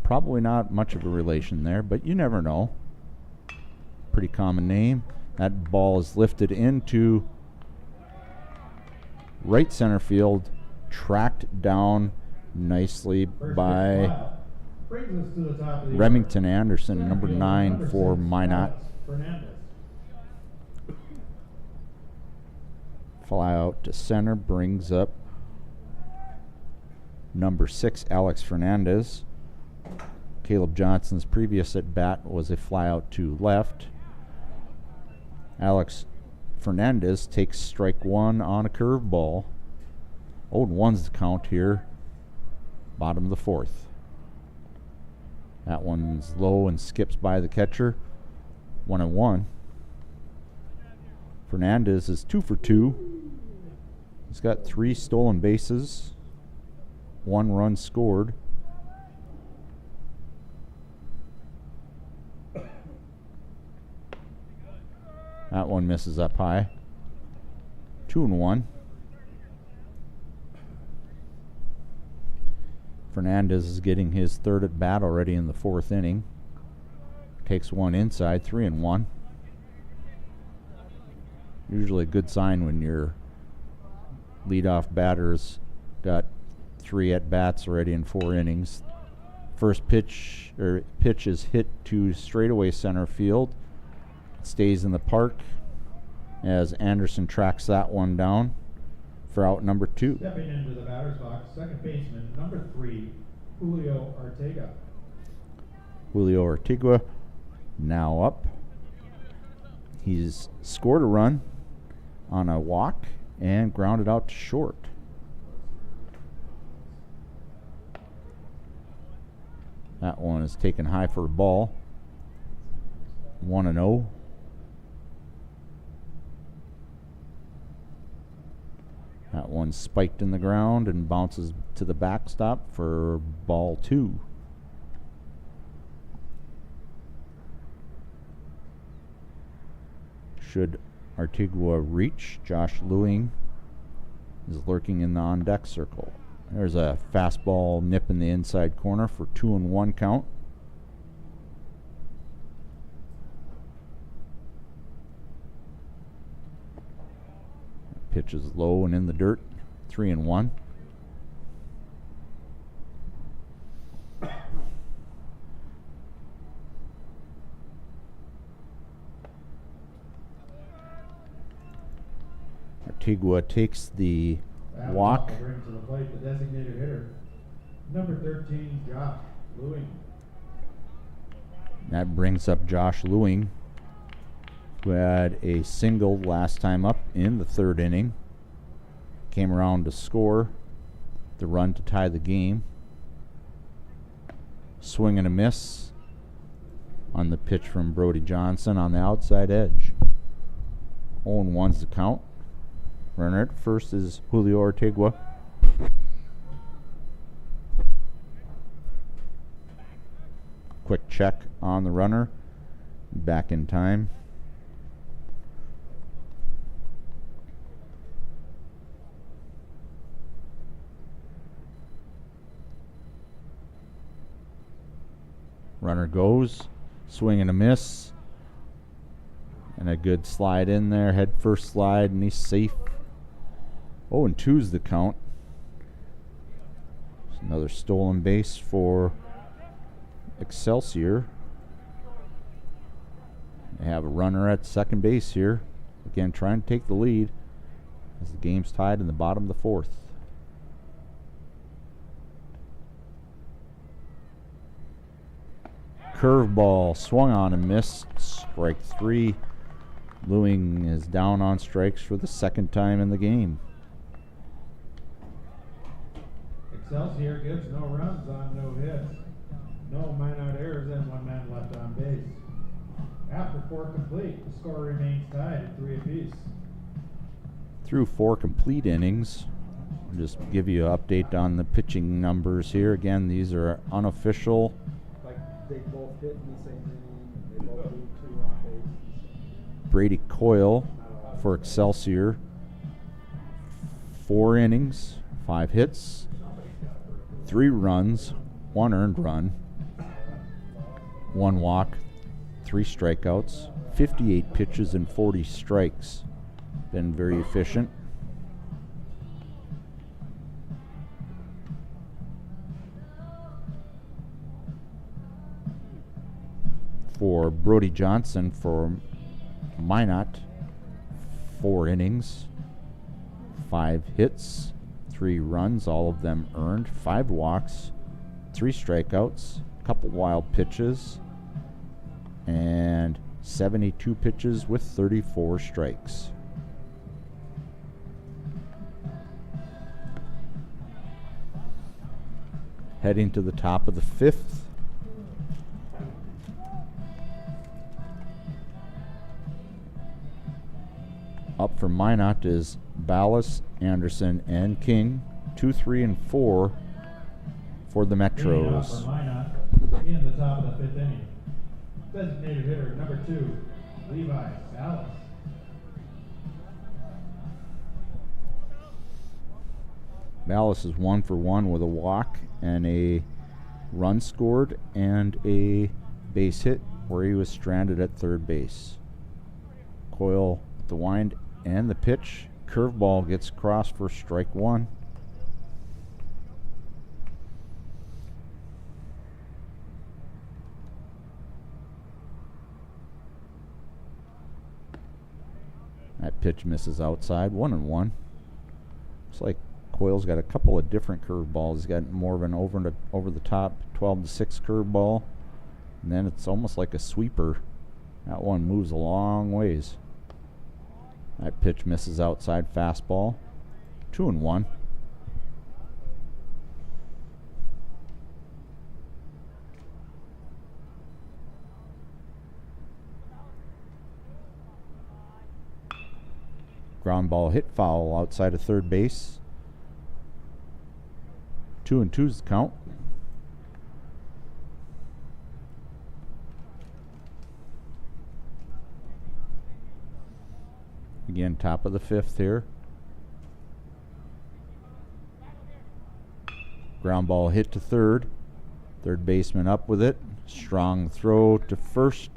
Probably not much of a relation there, but you never know. Pretty common name. That ball is lifted into right center field, tracked down nicely by Brings us to the top of the Remington order. Anderson, Center number fielder, 9 number for 6, Minot. Alex Fernandez. Fly out to center, brings up number 6, Alex Fernandez. Caleb Johnson's previous at bat was a fly out to left. Alex Fernandez takes strike 1 on a curveball. 0-1's the count here. Bottom of the fourth. That one's low and skips by the catcher. 1-1. Fernandez is 2 for 2. He's got 3 stolen bases, 1 run scored. That one misses up high. 2-1. Fernandez is getting his third at bat already in the fourth inning. Takes one inside, 3-1. Usually a good sign when your leadoff batter's got 3 at bats already in 4 innings. First pitch is hit to straightaway center field. It stays in the park as Anderson tracks that one down for out number 2. Stepping into the batter's box, second baseman, number 3, Julio Ortega. Julio Ortigua now up. He's scored a run on a walk and grounded out to short. That one is taken high for a ball. 1-0. That one spiked in the ground and bounces to the backstop for ball 2. Should Artigua reach, Josh Lewing is lurking in the on-deck circle. There's a fastball nip in the inside corner for 2-1 count. Pitch is low and in the dirt, 3-1. Artigua takes the walk. Brings to the plate the designated hitter, number 13, Josh Lewing. That brings up Josh Lewing, who had a single last time up in the third inning. Came around to score the run to tie the game. Swing and a miss on the pitch from Brody Johnson on the outside edge. 0-1's the count. Runner at first is Julio Ortigua. Quick check on the runner. Back in time. Runner goes. Swing and a miss. And a good slide in there. Head first slide, and he's safe. 0-2's the count. There's another stolen base for Excelsior. They have a runner at second base here. again trying to take the lead as the game's tied in the bottom of the fourth. Curveball swung on and missed. Strike three. Lewing is down on strikes for the second time in the game. Excelsior gives no runs on no hits. No Minot errors and 1 man left on base. After 4 complete, the score remains tied at 3 apiece. Through 4 complete innings. I'll just give you an update on the pitching numbers here. Again, these are unofficial. Like they both hit in the same inning, they both moved 2 on base. Brady Coyle for Excelsior. 4 innings, 5 hits, 3 runs, 1 earned run, 1 walk, 3 strikeouts, 58 pitches and 40 strikes. Been very efficient. For Brody Johnson for Minot, 4 innings, 5 hits, 3 runs, all of them earned, 5 walks, 3 strikeouts, a couple wild pitches, and 72 pitches with 34 strikes. Heading to the top of the 5th. Up for Minot is Ballas, Anderson, and King. 2, 3, and 4 for the Metros. For Minot in the top of the 5th inning. Designated hitter number 2, Levi Ballas. Ballas is 1 for 1 with a walk and a run scored and a base hit where he was stranded at third base. Coyle with the wind and the pitch. Curveball gets across for strike 1. That pitch misses outside. 1-1. Looks like Coyle's got a couple of different curveballs. He's got more of an over the top 12-6 curveball, and then it's almost like a sweeper. That one moves a long ways. That pitch misses outside fastball. 2-1. Ground ball hit foul outside of third base. 2-2's the count. Again, top of the 5th here. Ground ball hit to third. Third baseman up with it. Strong throw to first.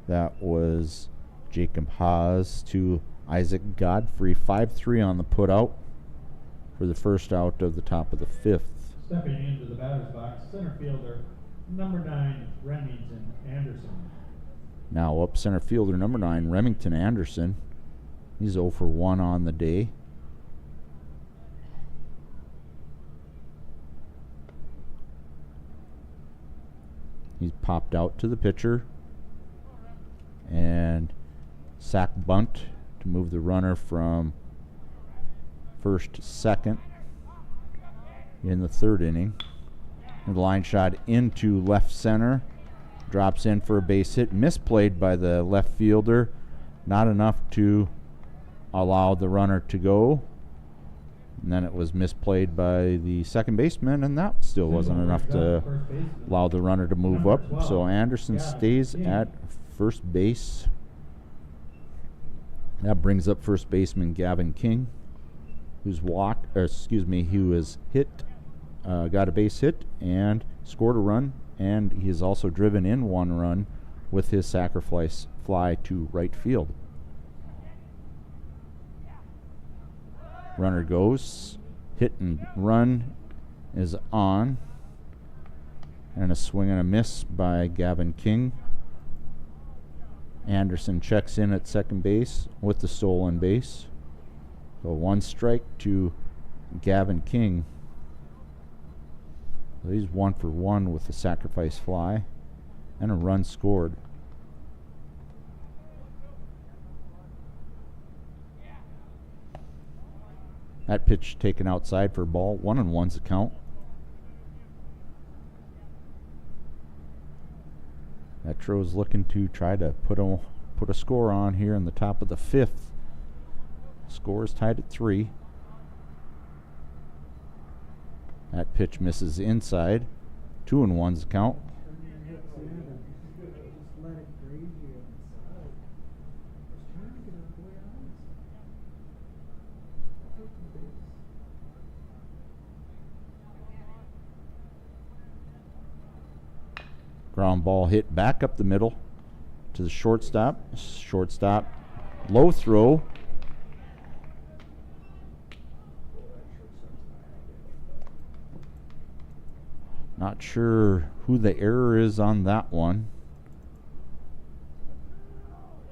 That was Jacob Haas to Isaac Godfrey. 5-3 on the putout for the first out of the top of the 5th. Stepping into the batter's box, center fielder number 9, Remington Anderson. Now up center fielder number 9, Remington Anderson. He's 0 for 1 on the day. He's popped out to the pitcher. And sack bunt to move the runner from first to second in the 3rd inning. And the line shot into left center. Drops in for a base hit. Misplayed by the left fielder. Not enough to allow the runner to go. And then it was misplayed by the second baseman, and that still wasn't enough to allow the runner to move up. So Anderson stays at first base. That brings up first baseman Gavin King, who was hit, got a base hit and scored a run, and he has also driven in 1 run with his sacrifice fly to right field. Runner goes, hit and run is on, and a swing and a miss by Gavin King. Anderson checks in at second base with the stolen base. So 1 strike to Gavin King. So he's 1 for 1 with the sacrifice fly and a run scored. That pitch taken outside for a ball. 1-1's the count. Metro's looking to try to put a score on here in the top of the 5th. Score is tied at 3. That pitch misses inside. 2-1's the count. Ground ball hit back up the middle to the shortstop. Shortstop, low throw. Not sure who the error is on that one.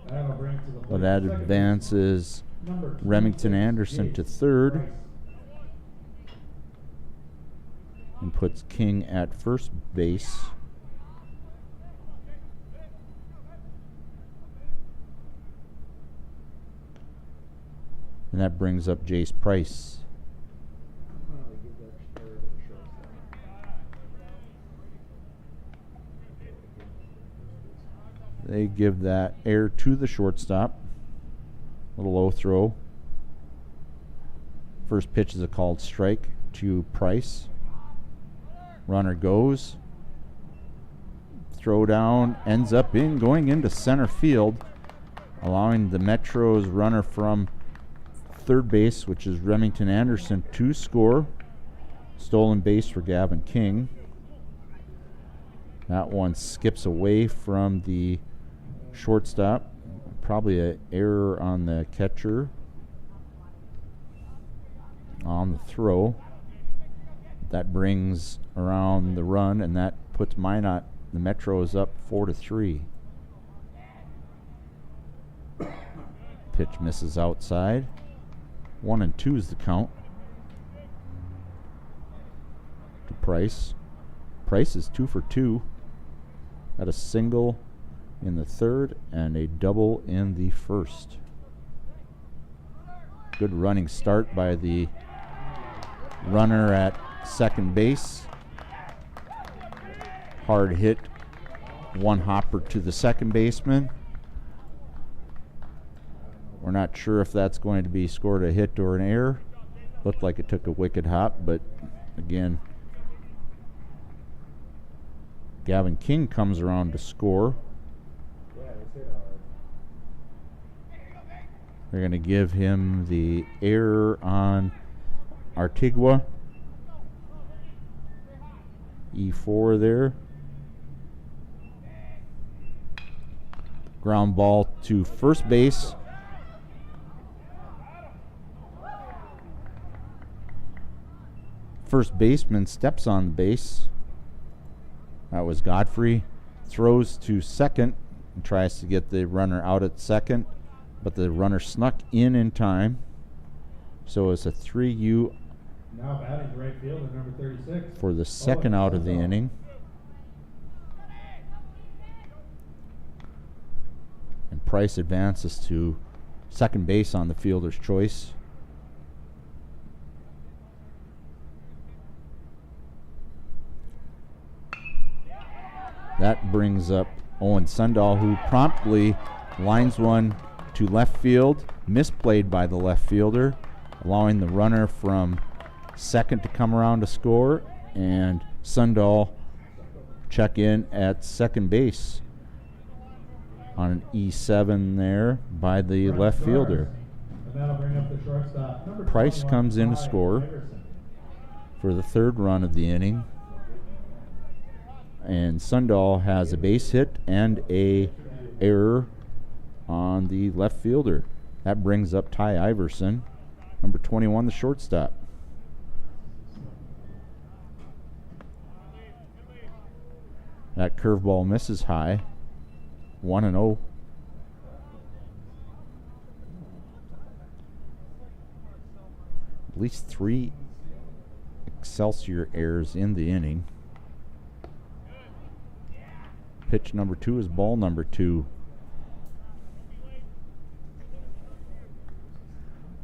But that advances Remington Anderson to third and puts King at first base. And that brings up Jace Price. They give that air to the shortstop. Little low throw. First pitch is a called strike to Price. Runner goes. Throw down ends up going into center field, allowing the Metro's runner from third base, which is Remington Anderson, to score. Stolen base for Gavin King. That one skips away from the shortstop. Probably an error on the catcher on the throw. That brings around the run, and that puts Minot, the Metros, up 4-3. Pitch misses outside. 1-2 is the count to Price. Price is 2 for 2. Got a single in the third and a double in the first. Good running start by the runner at second base. Hard hit, one hopper to the second baseman. We're not sure if that's going to be scored a hit or an error. Looked like it took a wicked hop, but again, Gavin King comes around to score. They're going to give him the error on Artigua. E4 there. Ground ball to first base. First baseman steps on the base. That was Godfrey. Throws to second and tries to get the runner out at second, but the runner snuck in time. So it's a 3U now batting right fielder, number 36. For the second out of the inning. And Price advances to second base on the fielder's choice. That brings up Owen Sundahl, who promptly lines one to left field, misplayed by the left fielder, allowing the runner from second to come around to score, and Sundahl check in at second base on an E7 there by the left fielder. And that'll bring up the shortstop. Number Price 21, comes in to Ty score Iverson. for the third run of the inning. And Sundahl has a base hit and a error on the left fielder. That brings up Ty Iverson, number 21, the shortstop. That curveball misses high. 1-0. least 3 Excelsior errors in the inning. Pitch number 2 is ball number 2.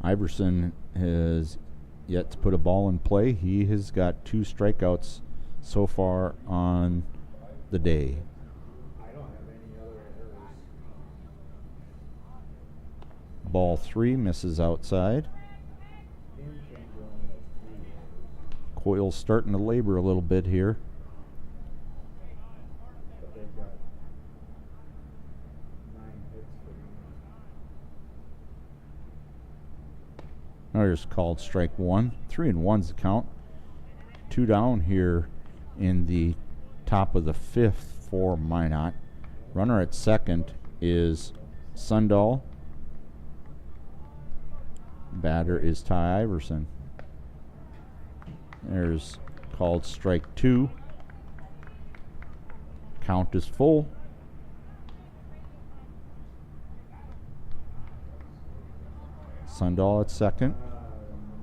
Iverson has yet to put a ball in play. He has got 2 strikeouts so far on the day. I don't have any other errors. Ball 3 misses outside. Coyle's starting to labor a little bit here. But they've got 9 hits for the There's called strike 1. 3-1's the count. 2 down here in the top of the 5th for Minot. Runner at second is Sundahl. Batter is Ty Iverson. There's called strike 2. Count is full. Sundahl at second.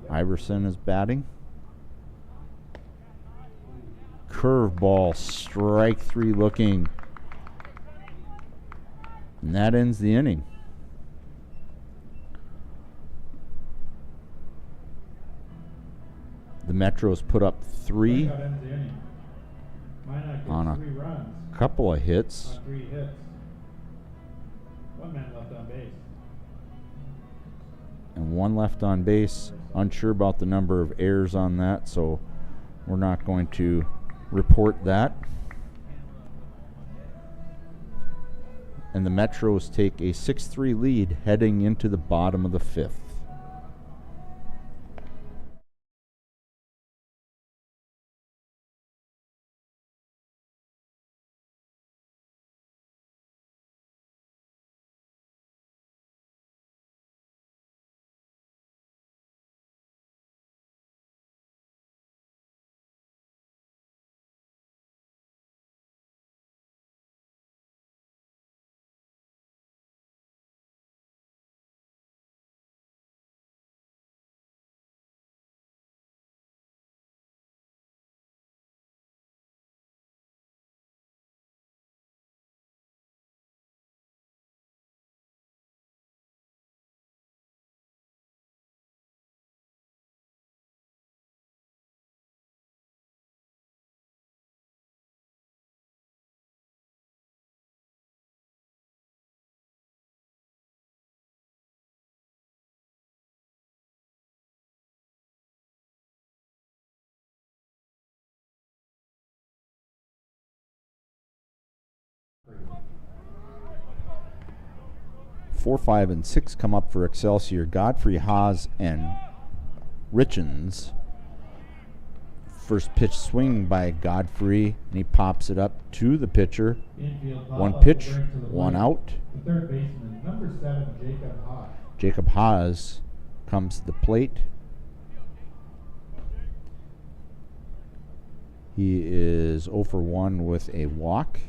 Iverson is batting. Curveball, strike 3 looking. And that ends the inning. The Metros put up 3 Strikeout ends the inning. Minot gets on 3 runs a couple of hits. on 3 hits. 1 man left on base. And 1 left on base. Unsure about the number of errors on that, so we're not going to report that. And the Metros take a 6-3 lead heading into the bottom of the 5th. Four, 5, and 6 come up for Excelsior. Godfrey, Haas, and Richens. First pitch swing by Godfrey, and he pops it up to the pitcher. Infield 1 pop-up pitch, to bring to the 1 plate. out. The third baseman, number 7, Jacob Haas. Jacob Haas comes to the plate. He is 0 for 1 with a walk.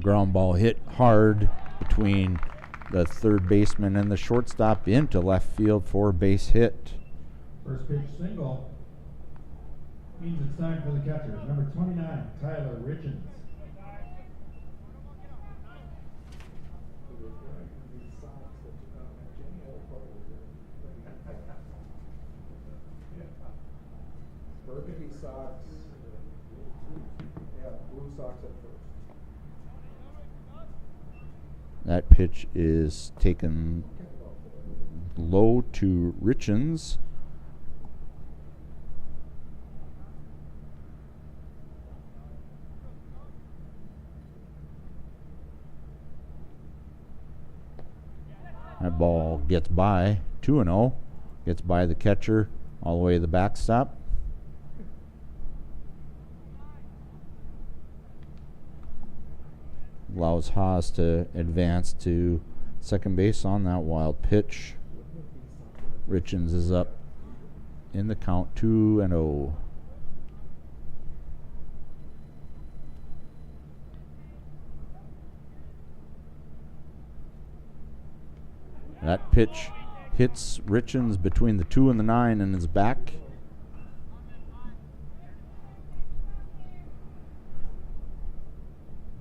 Ground ball hit hard between the third baseman and the shortstop into left field for a base hit. First pitch single means it's time for the catcher, number 29, Tyler Richens. Burgundy Sox. Yeah, Blue Sox at first. That pitch is taken low to Richens. That ball gets by 2-0, gets by the catcher all the way to the backstop. Allows Haas to advance to second base on that wild pitch. Richens is up in the count, 2-0. That pitch hits Richens between the 2 and the 9 and is back.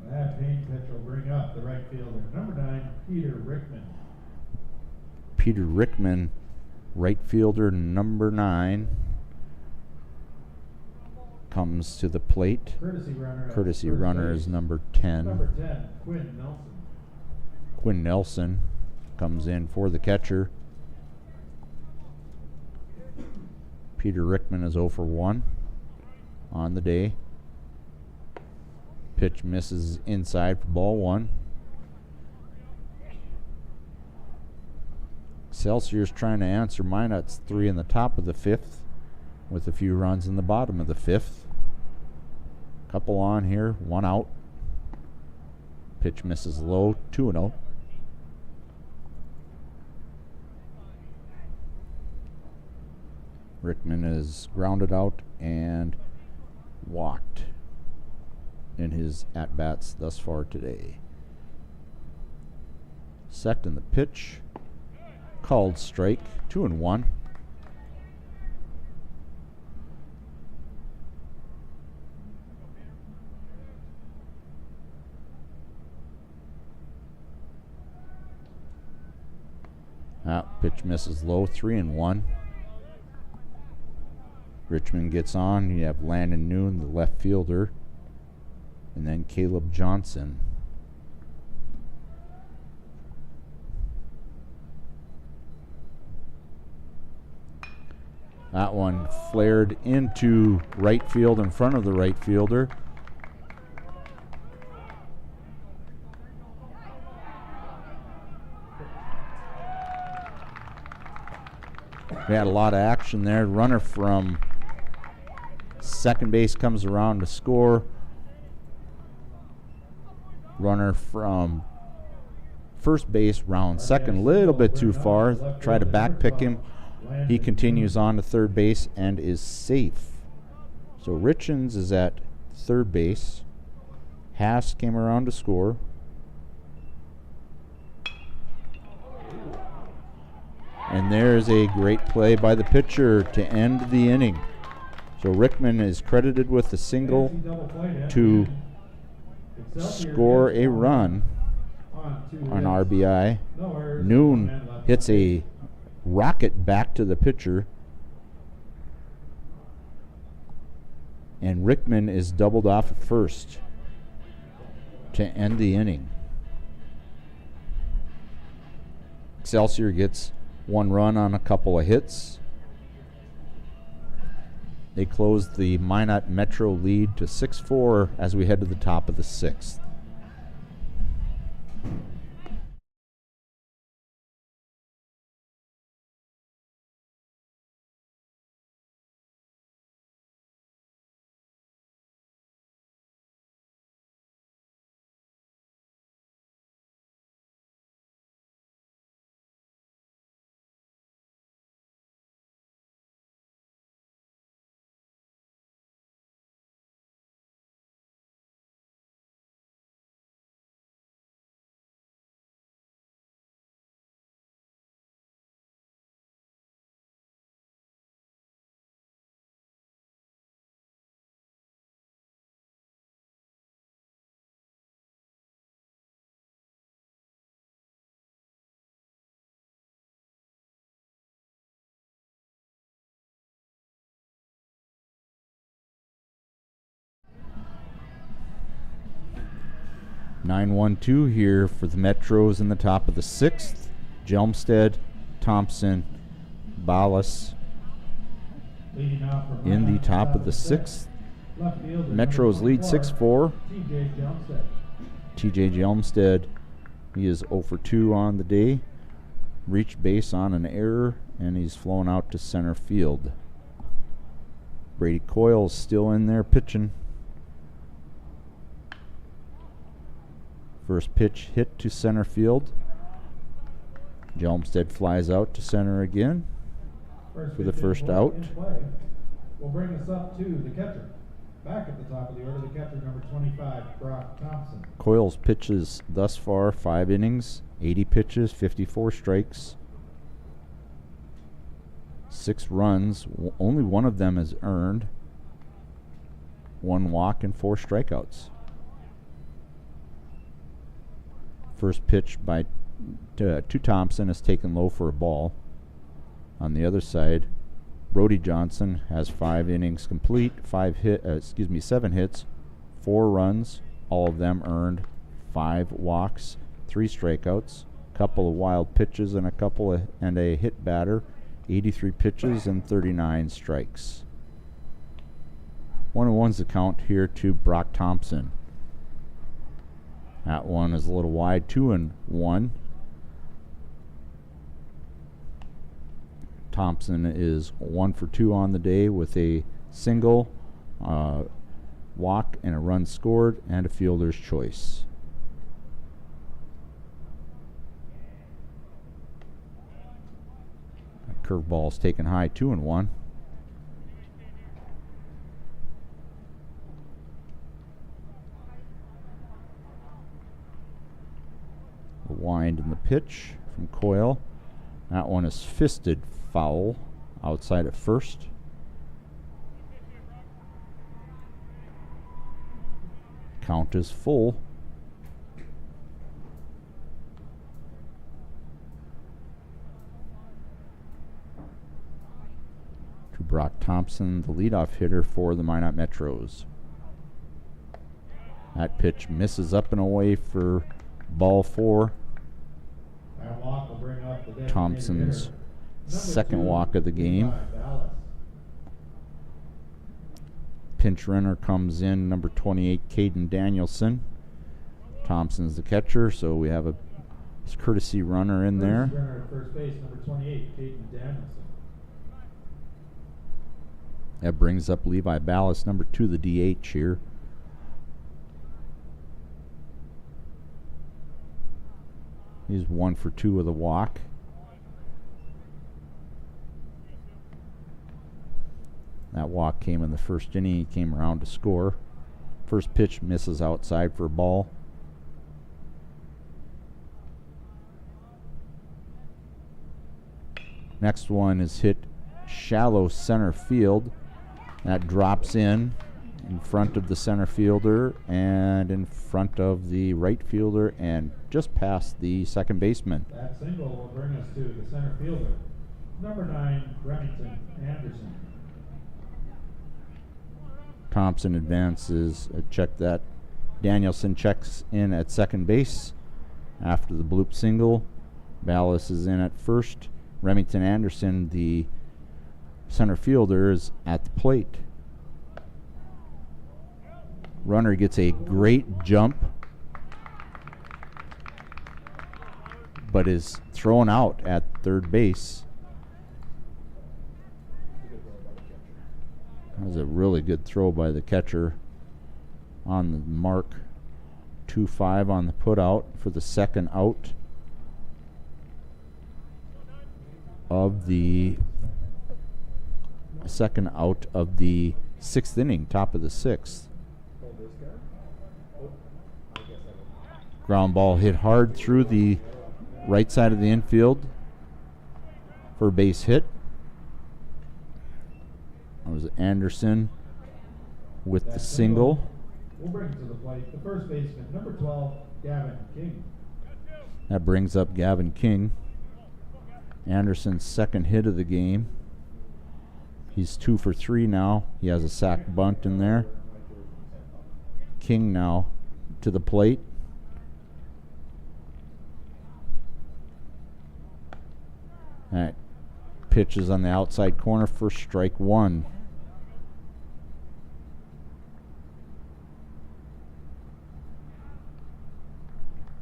That paint pitch will bring up the right fielder, number 9, Peter Rickman. Peter Rickman, right fielder, number 9, comes to the plate. Courtesy runner Is number 10. Number 10, Quinn Nelson. Quinn Nelson comes in for the catcher. Peter Rickman is 0 for 1 on the day. Pitch misses inside for ball 1. Excelsior's trying to answer Minot's 3 in the top of the 5th with a few runs in the bottom of the 5th. Couple on here, 1 out. Pitch misses low, 2-0. Rickman is grounded out and walked in his at-bats thus far today. Set in the pitch. Called strike, 2-1. Pitch misses low, 3-1. Richmond gets on. You have Landon Noon, the left fielder, and then Caleb Johnson. That one flared into right field in front of the right fielder. We had a lot of action there. Runner from second base comes around to score. Runner from first base rounds second, a little bit too far. Try to back pick him. He continues on to third base and is safe. So Richens is at third base. Haas came around to score. And there's a great play by the pitcher to end the inning. So Rickman is credited with a single to score a run on RBI. Noon hits a rocket back to the pitcher. And Rickman is doubled off at first to end the inning. Excelsior gets 1 run on a couple of hits. They closed the Minot Metro lead to 6-4 as we head to the top of the 6th. (9-1-2) here for the Metros in the top of the 6th. Jelmstead, Thompson, Ballas in the top of the 6th. Metros lead 6-4. TJ Jelmstead, he is 0 for 2 on the day. Reached base on an error, and he's flown out to center field. Brady Coyle's still in there pitching. First pitch hit to center field. Jelmstead flies out to center again for the first out. We'll bring us up to the catcher. Back at the top of the order, the catcher, number 25, Brock Thompson. Coyle's pitches thus far 5 innings, 80 pitches, 54 strikes. 6 runs. Only one of them is earned. 1 walk and 4 strikeouts. First pitch to Thompson is taken low for a ball. On the other side, Brody Johnson has 5 innings complete, 7 hits, 4 runs, all of them earned, 5 walks, 3 strikeouts, couple of wild pitches and a hit batter, 83 pitches and 39 strikes. 1-1's the count here to Brock Thompson. That one is a little wide, 2-1. Thompson is 1 for 2 on the day with a single, walk and a run scored, and a fielder's choice. Curveball is taken high, 2-1. The wind in the pitch from Coyle. That one is fisted foul outside at first. Count is full. To Brock Thompson, the leadoff hitter for the Minot Metros. That pitch misses up and away for ball 4. That walk will bring up the designated Thompson's hitter. second Number 2, walk of the game. Levi Dallas. Pinch runner comes in, number 28, Caden Danielson. Thompson's the catcher, so we have a courtesy runner in there. First runner at first base, number 28, Caden Danielson. That brings up Levi Ballas, number 2, the DH here. He's 1 for 2 with a walk. That walk came in the first inning. He came around to score. First pitch misses outside for a ball. Next one is hit shallow center field. That drops in front of the center fielder and in front of the right fielder and just past the second baseman. That single will bring us to the center fielder, number 9, Remington Anderson. Thompson advances, check that. Danielson checks in at second base after the bloop single. Ballas is in at first. Remington Anderson, the center fielder, is at the plate. Runner gets a great jump, but is thrown out at third base. That was a really good throw by the catcher on the mark. 2-5 on the put out for the second out of the 6th inning, top of the 6th. Ground ball hit hard through the right side of the infield for a base hit. That was Anderson with the single. We'll bring to the plate the first baseman, number 12, Gavin King. That brings up Gavin King. Anderson's second hit of the game. He's 2 for 3 now. He has a sac bunt in there. King now to the plate. That pitch is on the outside corner for strike 1.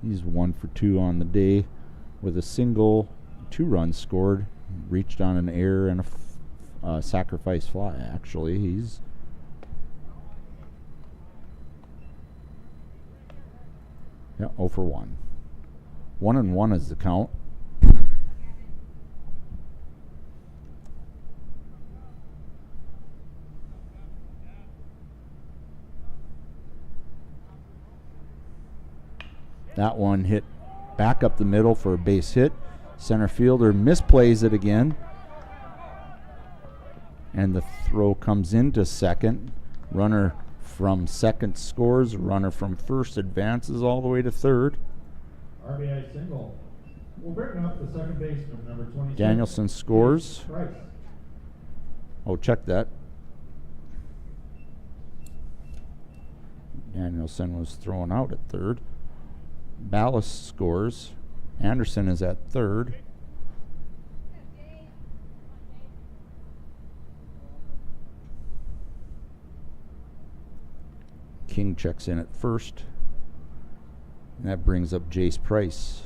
He's 1 for 2 on the day with a single, 2 runs scored, reached on an error and a sacrifice fly. Actually, he's Yeah, 0 for 1. 1-1 is the count. That one hit back up the middle for a base hit. Center fielder misplays it again. And the throw comes into second. Runner from second scores. Runner from first advances all the way to third. RBI single. We'll bring up the second baseman, number 26. Danielson scores. Price. Oh, check that. Danielson was thrown out at third. Ballas scores. Anderson is at third. King checks in at first. And that brings up Jace Price.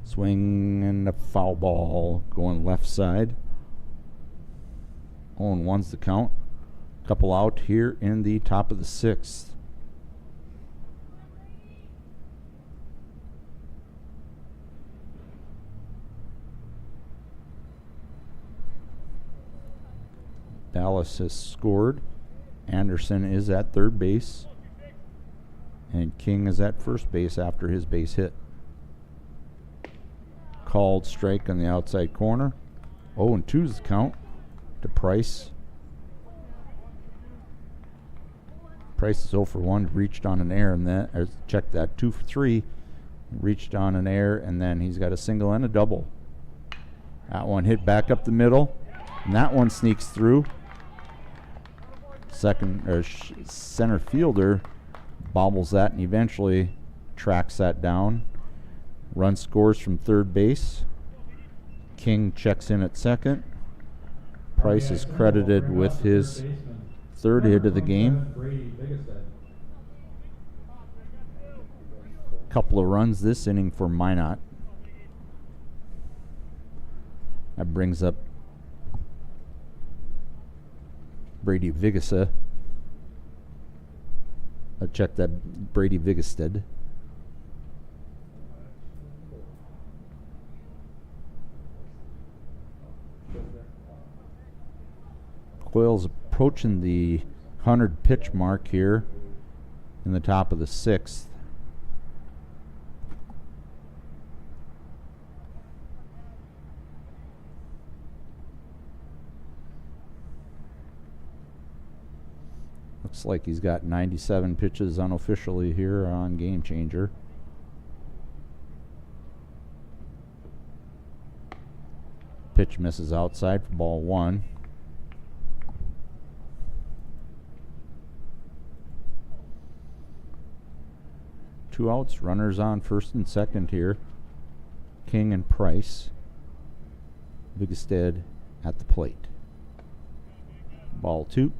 Swing and a foul ball going left side. 0-1's the count. Couple out here in the top of the sixth. Ballas has scored. Anderson is at third base. And King is at first base after his base hit. Called strike on the outside corner. 0-2's the count to Price. Price is 0 for 1, reached on an error, and then check that, 2 for 3, reached on an error, and then he's got a single and a double. That one hit back up the middle, and that one sneaks through. Center fielder bobbles that and eventually tracks that down. Run scores from third base. King checks in at second. Price is credited with his third hit of the game. Couple of runs this inning for Minot. That brings up Brady Vigasa. Check that, Brady Vigasted. Coyle's approaching the 100 pitch mark here in the top of the sixth. Looks like he's got 97 pitches unofficially here on Game Changer. Pitch misses outside for ball one. Two outs, runners on first and second here. King and Price. Vigastad at the plate. Ball two.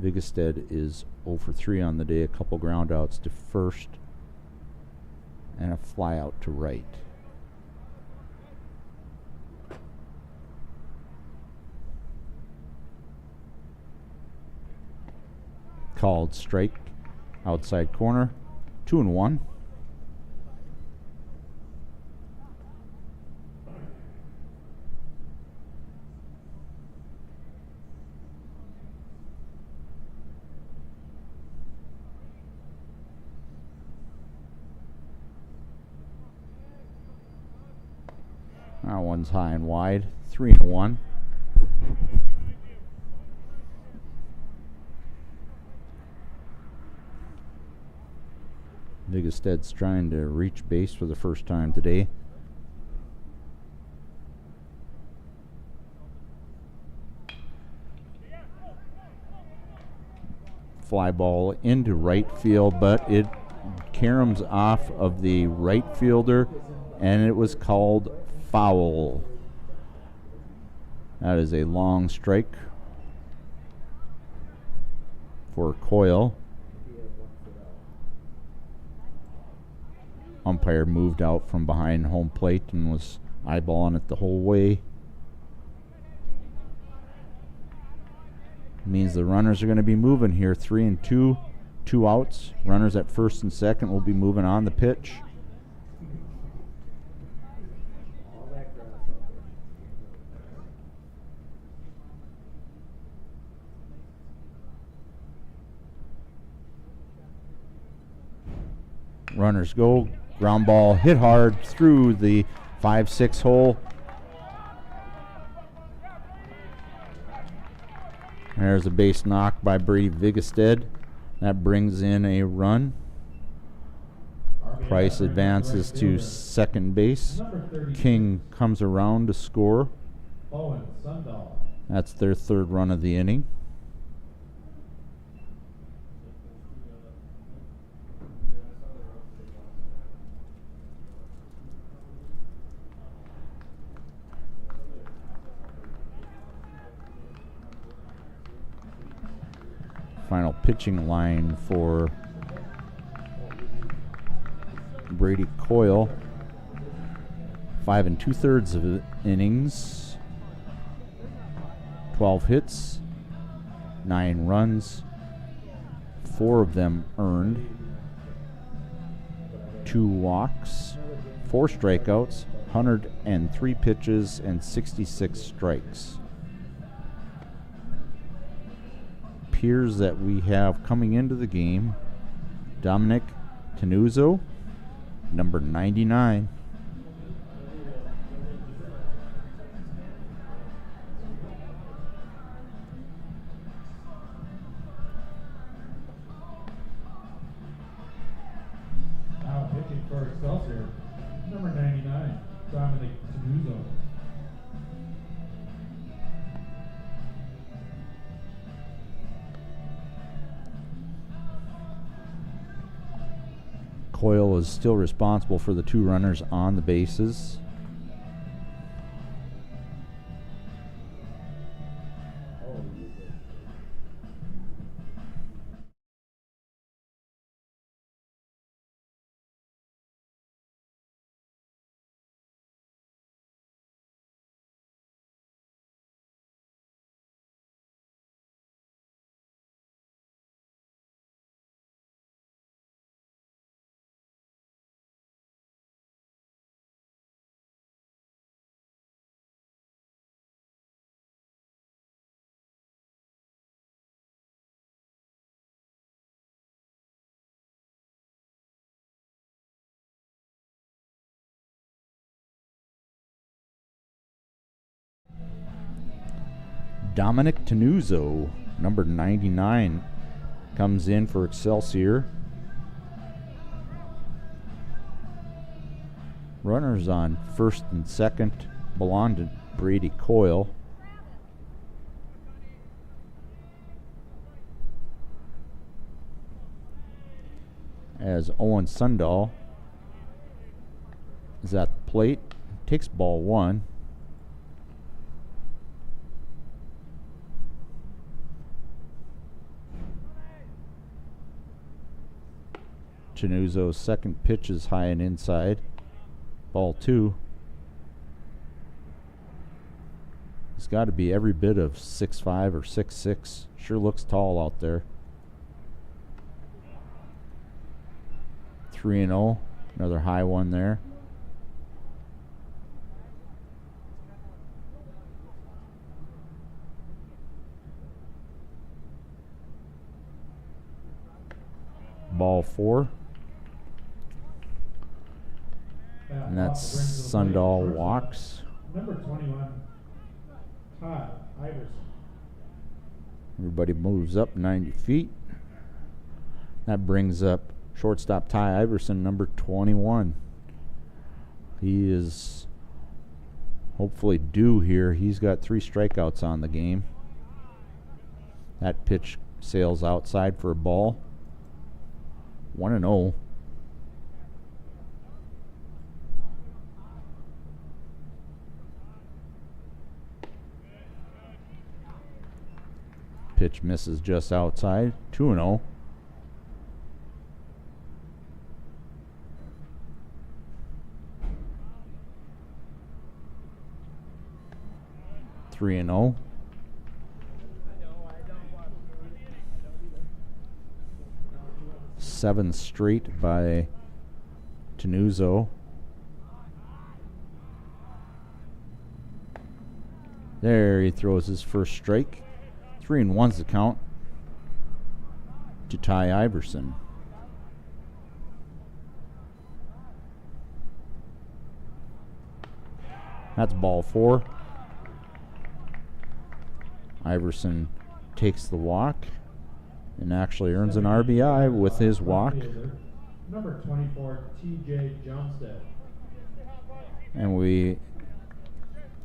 Vigastad is 0 for 3 on the day. A couple ground outs to first and a fly out to right. Called strike, outside corner, 2-1. That one's high and wide, 3-1. Vigastad's trying to reach base for the first time today. Fly ball into right field, but it caroms off of the right fielder, and it was called foul. That is a long strike for Coyle. Umpire moved out from behind home plate and was eyeballing it the whole way. Means the runners are going to be moving here. 3-2, 2 outs. Runners at first and second will be moving on the pitch. Runners go. Ground ball hit hard through the 5-6 hole. There's a base knock by Brady Vigestead. That brings in a run. Price advances to second base. King comes around to score. Owen Sundahl. That's their third run of the inning. Final pitching line for Brady Coyle. 5 2/3 of innings, 12 hits, 9 runs, 4 of them earned, 2 walks, 4 strikeouts, 103 pitches, and 66 strikes. Appears that we have coming into the game Dominic Tenuzzo, number 99. Now pitching for Excelsior, number 99, Dominic Tenuzzo. Coyle is still responsible for the 2 runners on the bases. Dominic Tenuzzo, number 99, comes in for Excelsior. Runners on first and second belong to Brady Coyle. As Owen Sundahl is at the plate, takes ball 1. Tenuzzo's second pitch is high and inside. Ball 2. He's got to be every bit of 6'5" or 6'6". Sure looks tall out there. 3-0. Another high one there. Ball 4. And that's Sundahl walks. Number 21, Todd Iverson. Everybody moves up 90 feet. That brings up shortstop Ty Iverson, number 21. He is hopefully due here. He's got 3 strikeouts on the game. That pitch sails outside for a ball. 1-0. Pitch misses just outside. 2-0. Three and 0. Seven straight by Tenuzzo. There, he throws his first strike. 3-1's the count to Ty Iverson. That's ball 4. Iverson takes the walk and actually earns an RBI with his walk. Number 24, TJ Jumstead. And we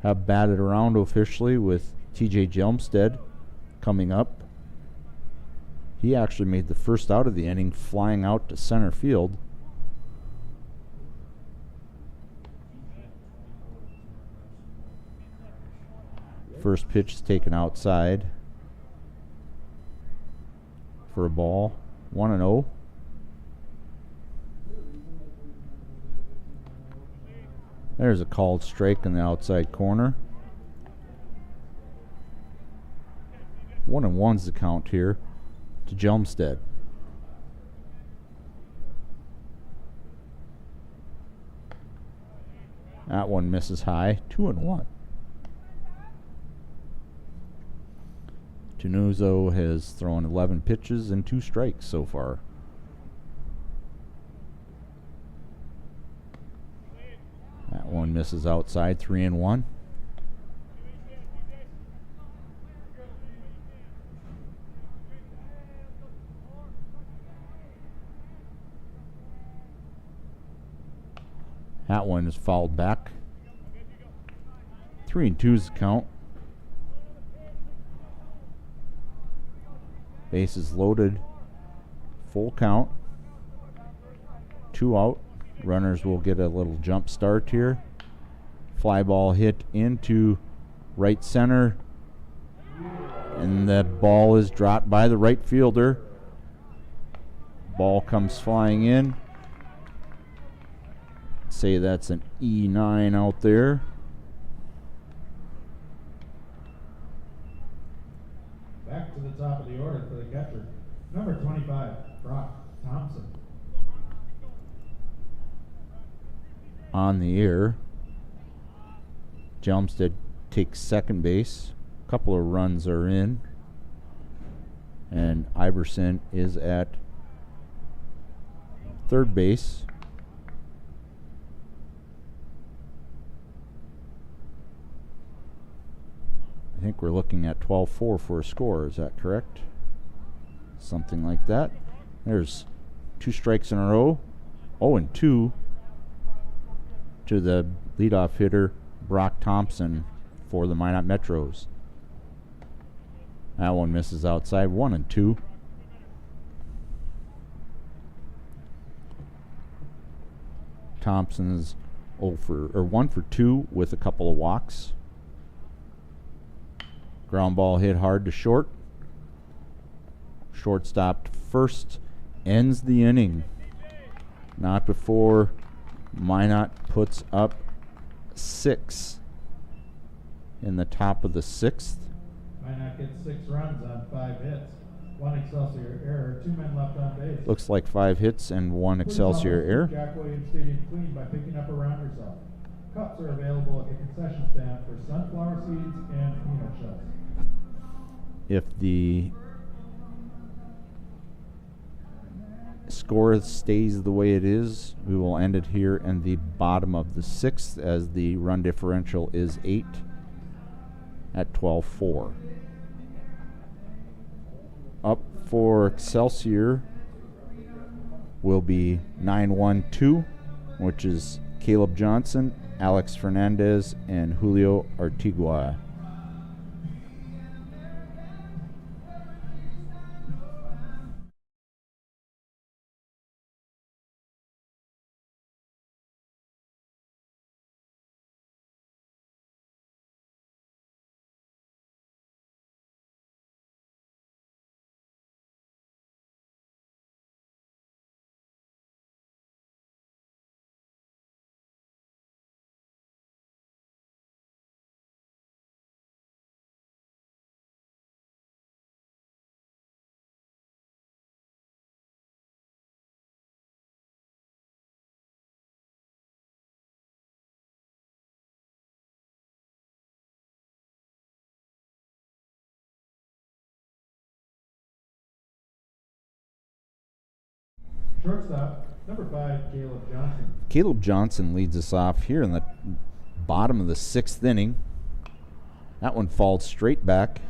have batted around officially with TJ Jumstead coming up. He actually made the first out of the inning, flying out to center field. First pitch is taken outside for a ball. 1-0. There's a called strike in the outside corner. 1-1's the count here to Jumstead. That one misses high. 2-1. Tunuzo has thrown 11 pitches and 2 strikes so far. That one misses outside. 3-1. That one is fouled back. 3-2's the count. Bases loaded. Full count. 2 out. Runners will get a little jump start here. Fly ball hit into right center. And that ball is dropped by the right fielder. Ball comes flying in. Say that's an E9 out there. Back to the top of the order for the catcher. Number 25, Brock Thompson. On the air, Jumstead takes second base. A couple of runs are in. And Iverson is at third base. I think we're looking at 12-4 for a score. Is that correct? Something like that. There's 2 strikes in a row. 0-2 to the leadoff hitter, Brock Thompson, for the Minot Metros. That one misses outside. 1-2. Thompson's 1 for 2 with a couple of walks. Ground ball hit hard to short. Shortstop to first. Ends the inning. Not before Minot puts up 6 in the top of the 6th. Minot gets 6 runs on 5 hits. 1 Excelsior error. 2 men left on base. Looks like 5 hits and 1 Excelsior error. Jack Williams Stadium clean by picking up around yourself. Cups are available at the concession stand for sunflower seeds and peanut shells. If the score stays the way it is, we will end it here in the bottom of the 6th as the run differential is 8 at 12-4. Up for Excelsior will be 9-1-2, which is Caleb Johnson, Alex Fernandez, and Julio Artigua. Shortstop, number 5, Caleb Johnson. Caleb Johnson leads us off here in the bottom of the 6th inning. That one falls straight back.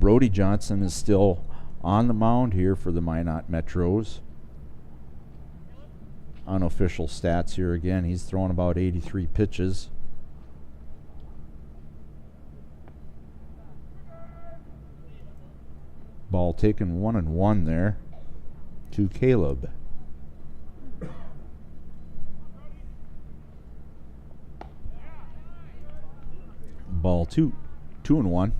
Brody Johnson is still on the mound here for the Minot Metros. Unofficial stats here again. He's thrown about 83 pitches. Ball taken 1-1 there to Caleb. Ball 2-1.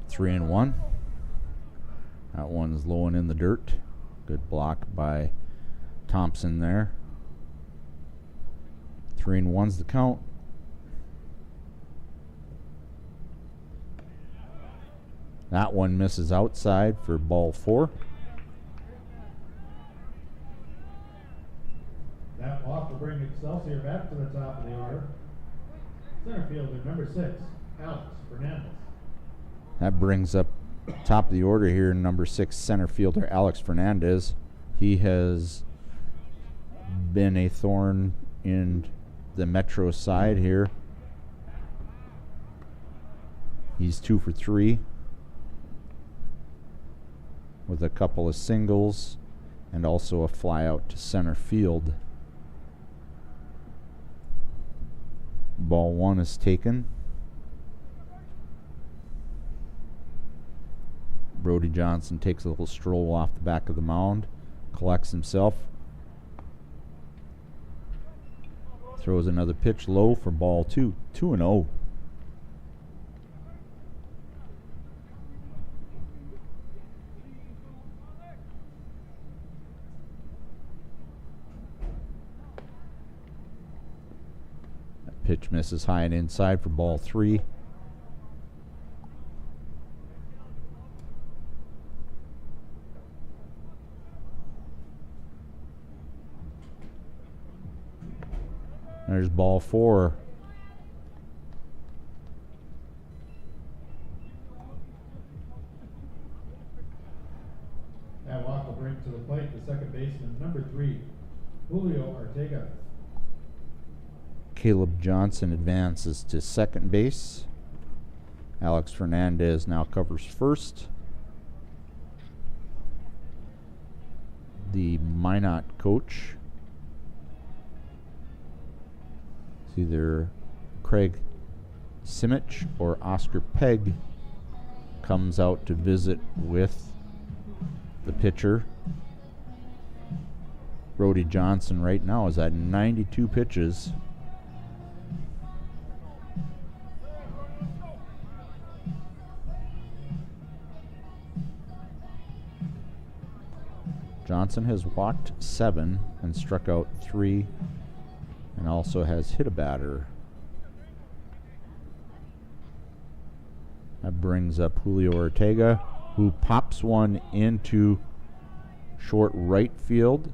Three and one. That one's low and in the dirt. Good block by Thompson there. 3-1's the count. That one misses outside for ball 4. That walk will bring Excelsior back to the top of the order. Center fielder number 6, Alex Fernandez. That brings up top of the order here, number 6 center fielder Alex Fernandez. He has been a thorn in the Metro side here. He's 2 for 3 with a couple of singles and also a fly out to center field. Ball 1 is taken. Brody Johnson takes a little stroll off the back of the mound, collects himself, throws another pitch low for ball 2, 2-0. That pitch misses high and inside for ball 3. There's ball 4. That walk will bring to the plate the second baseman, number 3, Julio Ortega. Caleb Johnson advances to second base. Alex Fernandez now covers first. The Minot coach, it's either Craig Simich or Oscar Pegg, comes out to visit with the pitcher. Brody Johnson right now is at 92 pitches. Johnson has walked 7 and struck out 3 and also has hit a batter. That brings up Julio Ortega, who pops one into short right field.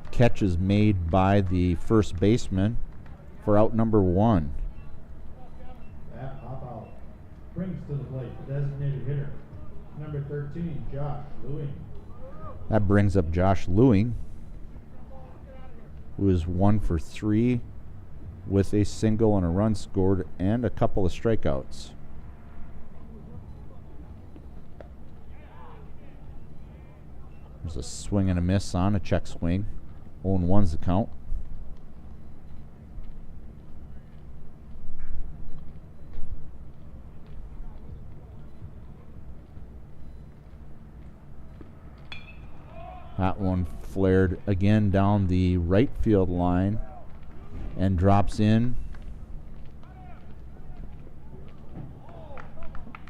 Catch is made by the first baseman for out number 1. That pop out brings to the plate the designated hitter, number 13, Josh Lewing. That brings up Josh Lewing, who is 1 for 3 with a single and a run scored and a couple of strikeouts. There's a swing and a miss on a check swing. 0-1's the count. That one flared again down the right field line and drops in.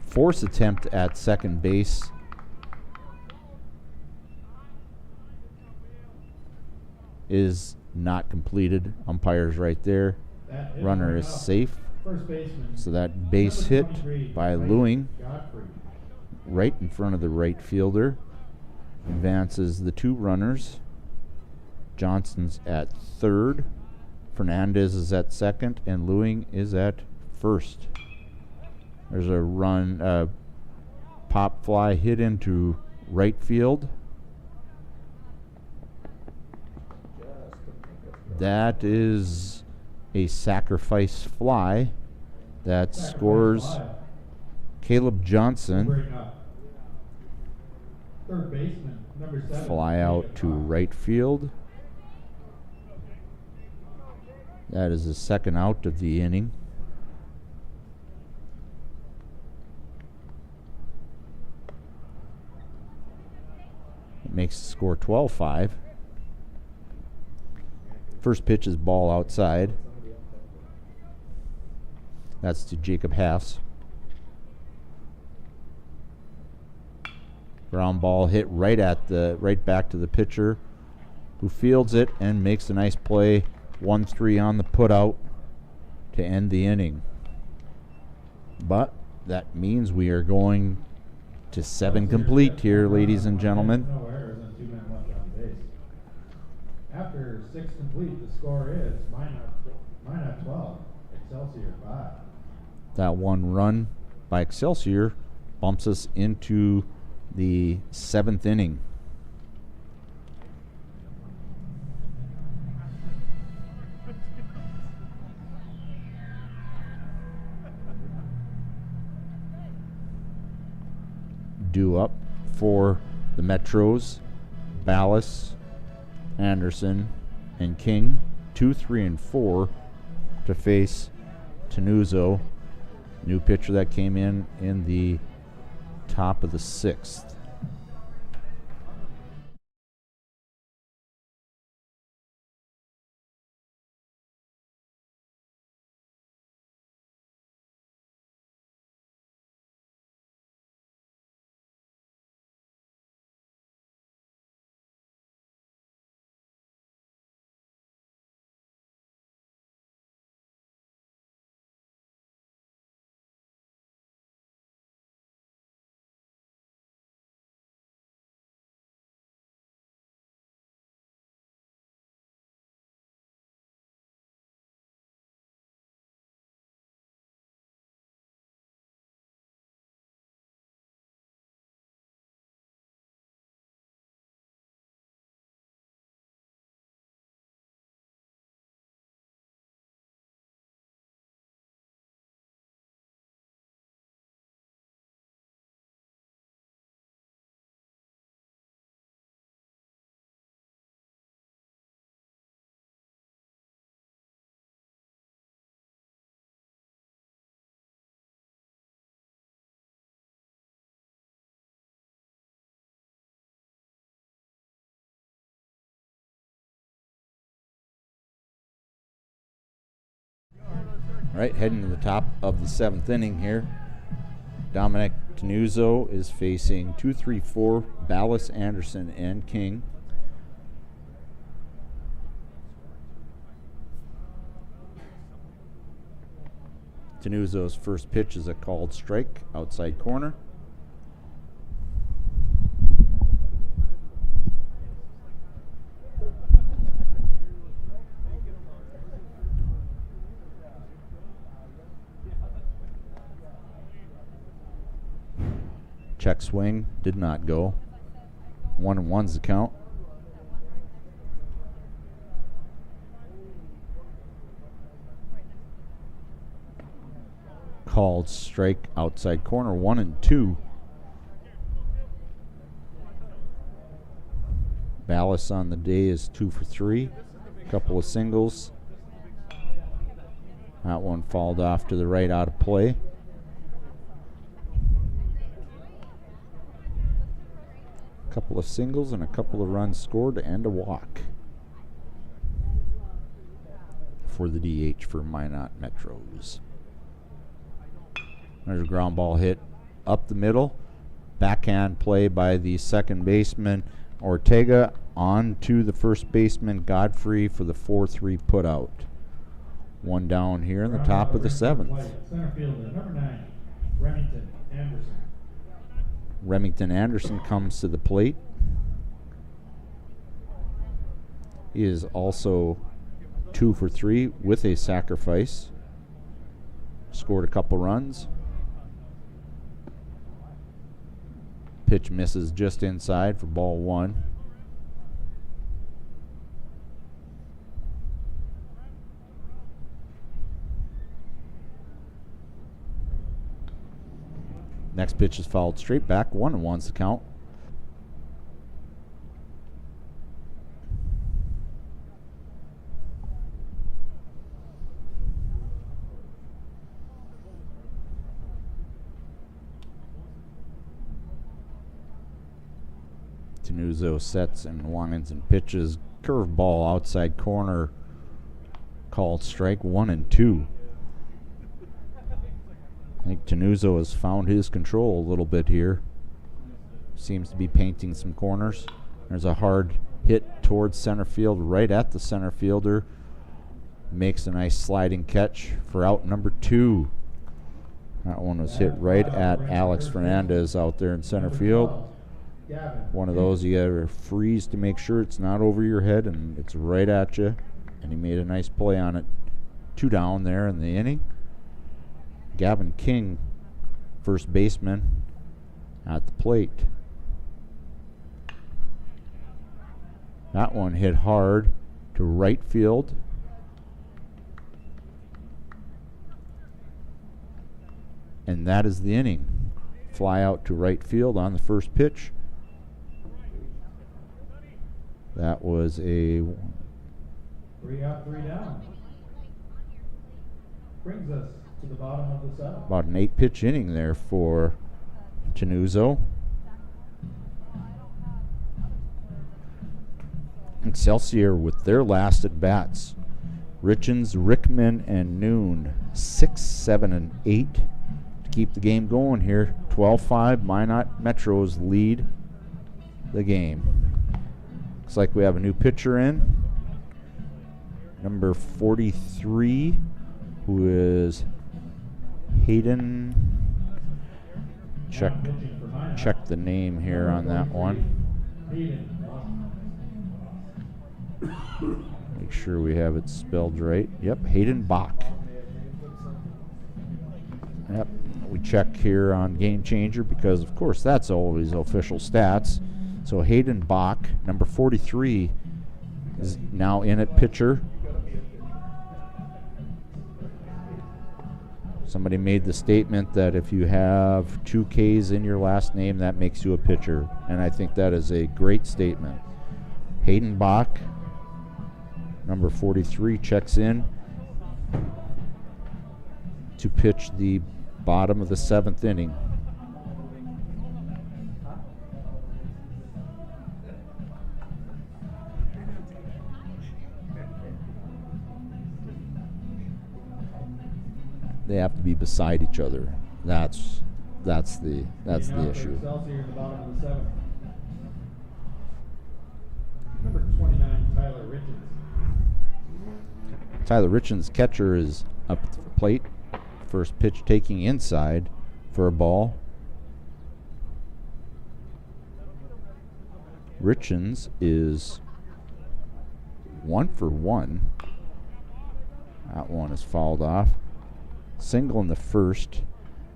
Force attempt at second base. Is not completed. Umpire's right there. Runner is safe. First baseman. So that base hit by Lewing right in front of the right fielder advances the 2 runners. Johnson's at third. Fernandez is at second, and Lewing is at first. There's a run, pop fly hit into right field. That is a sacrifice fly that scores Caleb Johnson. Bring up third baseman, number 7. Fly out to right field. That is the second out of the inning. It makes the score 12-5. First pitch is ball outside. That's to Jacob Haas. Ground ball hit right back to the pitcher, who fields it and makes a nice play. 1-3 on the putout to end the inning. But that means we are going to 7 complete here, ladies and gentlemen. No errors and 2 men left on base. After 6 complete, the score is Minot 12, Excelsior 5. That one run by Excelsior bumps us into the 7th inning. Due up for the Metros, Ballas, Anderson, and King. 2, 3, and 4 to face Tenuzo, new pitcher that came in the top of the 6th. Right, heading to the top of the 7th inning here. Dominic Tenuzo is facing 2, 3, 4, Ballas, Anderson, and King. Tenuzo's first pitch is a called strike, outside corner. Check swing, did not go. 1-1's the count. Called strike, outside corner, 1-2. Ballas on the day is 2 for 3. Couple of singles. That one fouled off to the right, out of play. Couple of singles and a couple of runs scored and a walk for the DH for Minot Metros. There's a ground ball hit up the middle. Backhand play by the second baseman Ortega on to the first baseman Godfrey for the 4-3 putout. One down here in the top of the 7th. Center fielder, number 9, Remington Anderson. Remington Anderson comes to the plate. He is also 2 for 3 with a sacrifice. Scored a couple runs. Pitch misses just inside for ball 1. Next pitch is fouled straight back. 1-1's the count. Tenuzo sets and winds and pitches. Curveball outside corner. Called strike 1-2. I think Tenuzo has found his control a little bit here. Seems to be painting some corners. There's a hard hit towards center field, right at the center fielder. Makes a nice sliding catch for out number 2. That one was hit right at Alex Fernandez out there in center field. One of those you gotta freeze to make sure it's not over your head and it's right at you. And he made a nice play on it. 2 down there in the inning. Gavin King, first baseman, at the plate. That one hit hard to right field. And that is the inning. Fly out to right field on the first pitch. That was a 3 out, 3 down. Brings us to the bottom of the 7th. about an 8-pitch inning there for Tenuzo. Excelsior with their last at bats. Richens, Rickman, and Noon 6, 7, and 8 to keep the game going here. 12-5. Minot Metros lead the game. Looks like we have a new pitcher in. Number 43, who is Hayden. Check the name here on that one. Make sure we have it spelled right. Yep, Hayden Bach. Yep, we check here on Game Changer because, of course, that's always official stats. So Hayden Bach, number 43, is now in at pitcher. Somebody made the statement that if you have 2 Ks in your last name, that makes you a pitcher. And I think that is a great statement. Hayden Bach, number 43, checks in to pitch the bottom of the 7th inning. They have to be beside each other. That's the issue. Excelsior in the bottom of the 7th. Number 29, Tyler Richens. Tyler Richens, catcher, is up at the plate. First pitch taking inside for a ball. Richens is 1 for 1. That one is fouled off. Single in the first,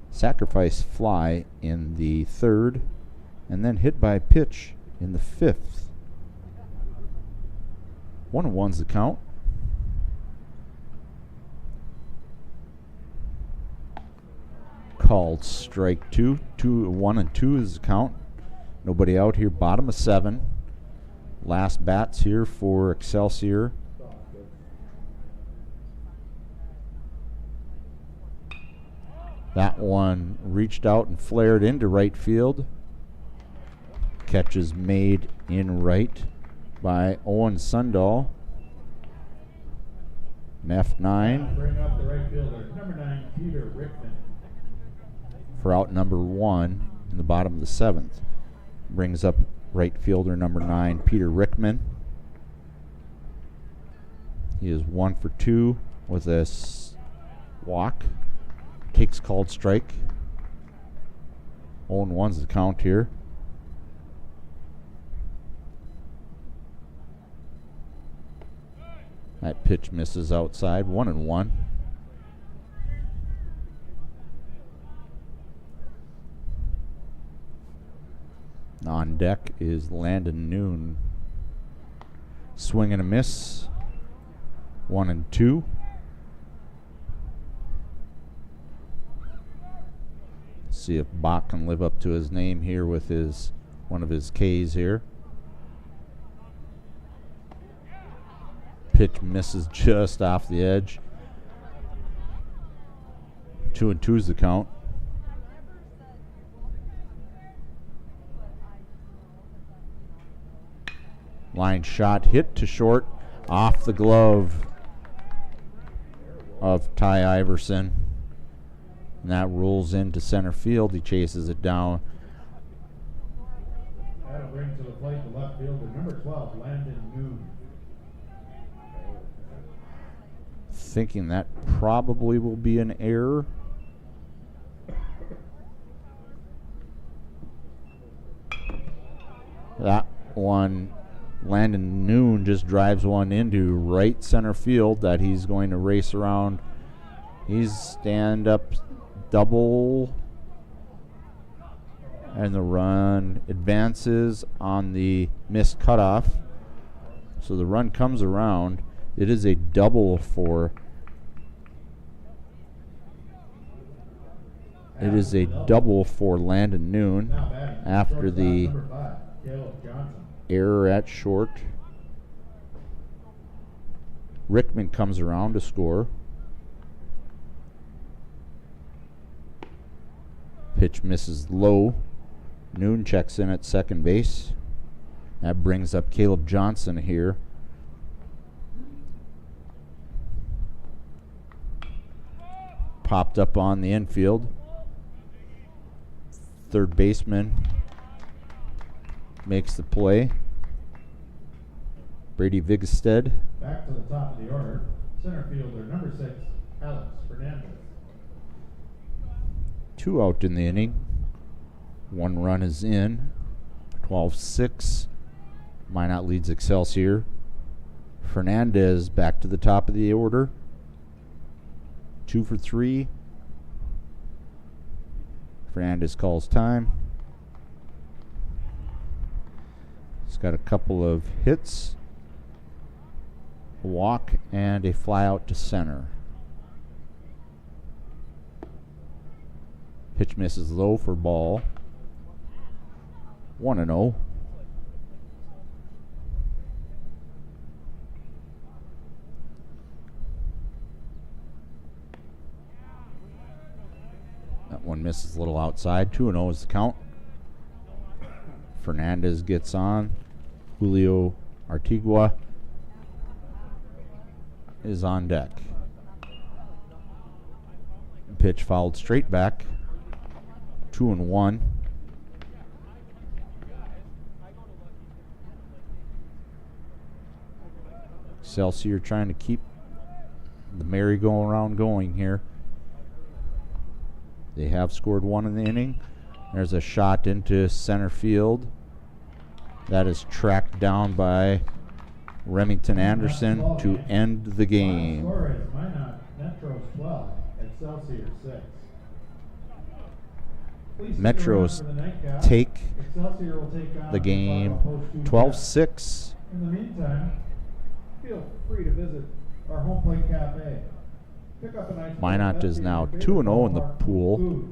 sacrifice fly in the 3rd, and then hit by a pitch in the 5th. 1-1's the count. Called strike 2. 1-2 is the count. Nobody out here. Bottom of 7. Last bats here for Excelsior. That one reached out and flared into right field. Catch is made in right by Owen Sundahl. An F9. Bring up the right fielder, number 9, Peter Rickman. For out number 1 in the bottom of the 7th. Brings up right fielder number 9, Peter Rickman. He is 1 for 2 with a walk. Takes called strike. 0-1's the count here. That pitch misses outside. 1-1. On deck is Landon Noon. Swing and a miss. 1-2. See if Bach can live up to his name here with one of his Ks here. Pitch misses just off the edge. 2-2 is the count. Line shot hit to short off the glove of Ty Iverson. And that rolls into center field. He chases it down. That'll bring to the plate the left fielder, number 12, Landon Noon. Thinking that probably will be an error. That one, Landon Noon just drives one into right center field that he's going to race around. He's stand up double, and the run advances on the missed cutoff. So the run comes around. It is a double for Landon Noon after the error at short. Rickman comes around to score. Pitch misses low. Noon checks in at second base. That brings up Caleb Johnson here. Popped up on the infield. Third baseman makes the play. Brady Vigestead. Back to the top of the order, center fielder, number 6, Alex Fernandez. 2 out in the inning. 1 run is in. 12-6. Minot leads Excelsior. Fernandez back to the top of the order. 2 for 3. Fernandez calls time. He's got a couple of hits, a walk, and a fly out to center. Pitch misses low for ball. 1-0. That one misses a little outside. 2-0 is the count. Fernandez gets on. Julio Artigua is on deck. Pitch fouled straight back. 2-1. Excelsior trying to keep the merry-go-round going here. They have scored 1 in the inning. There's a shot into center field. That is tracked down by Remington Anderson to end the game. Score is Minot Metros 12, Excelsior 6. Metros take the game 12-6. In the meantime, feel free to visit our home plate cafe. Pick up a nice Minot is now 2-0 in the pool.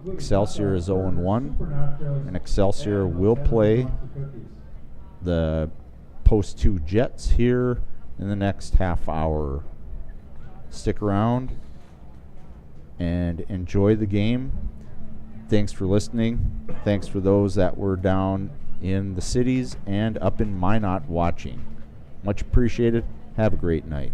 Excelsior is 0-1, and Excelsior will play the Post 2 Jets here in the next half hour. Stick around and enjoy the game. Thanks for listening. Thanks for those that were down in the cities and up in Minot watching. Much appreciated. Have a great night.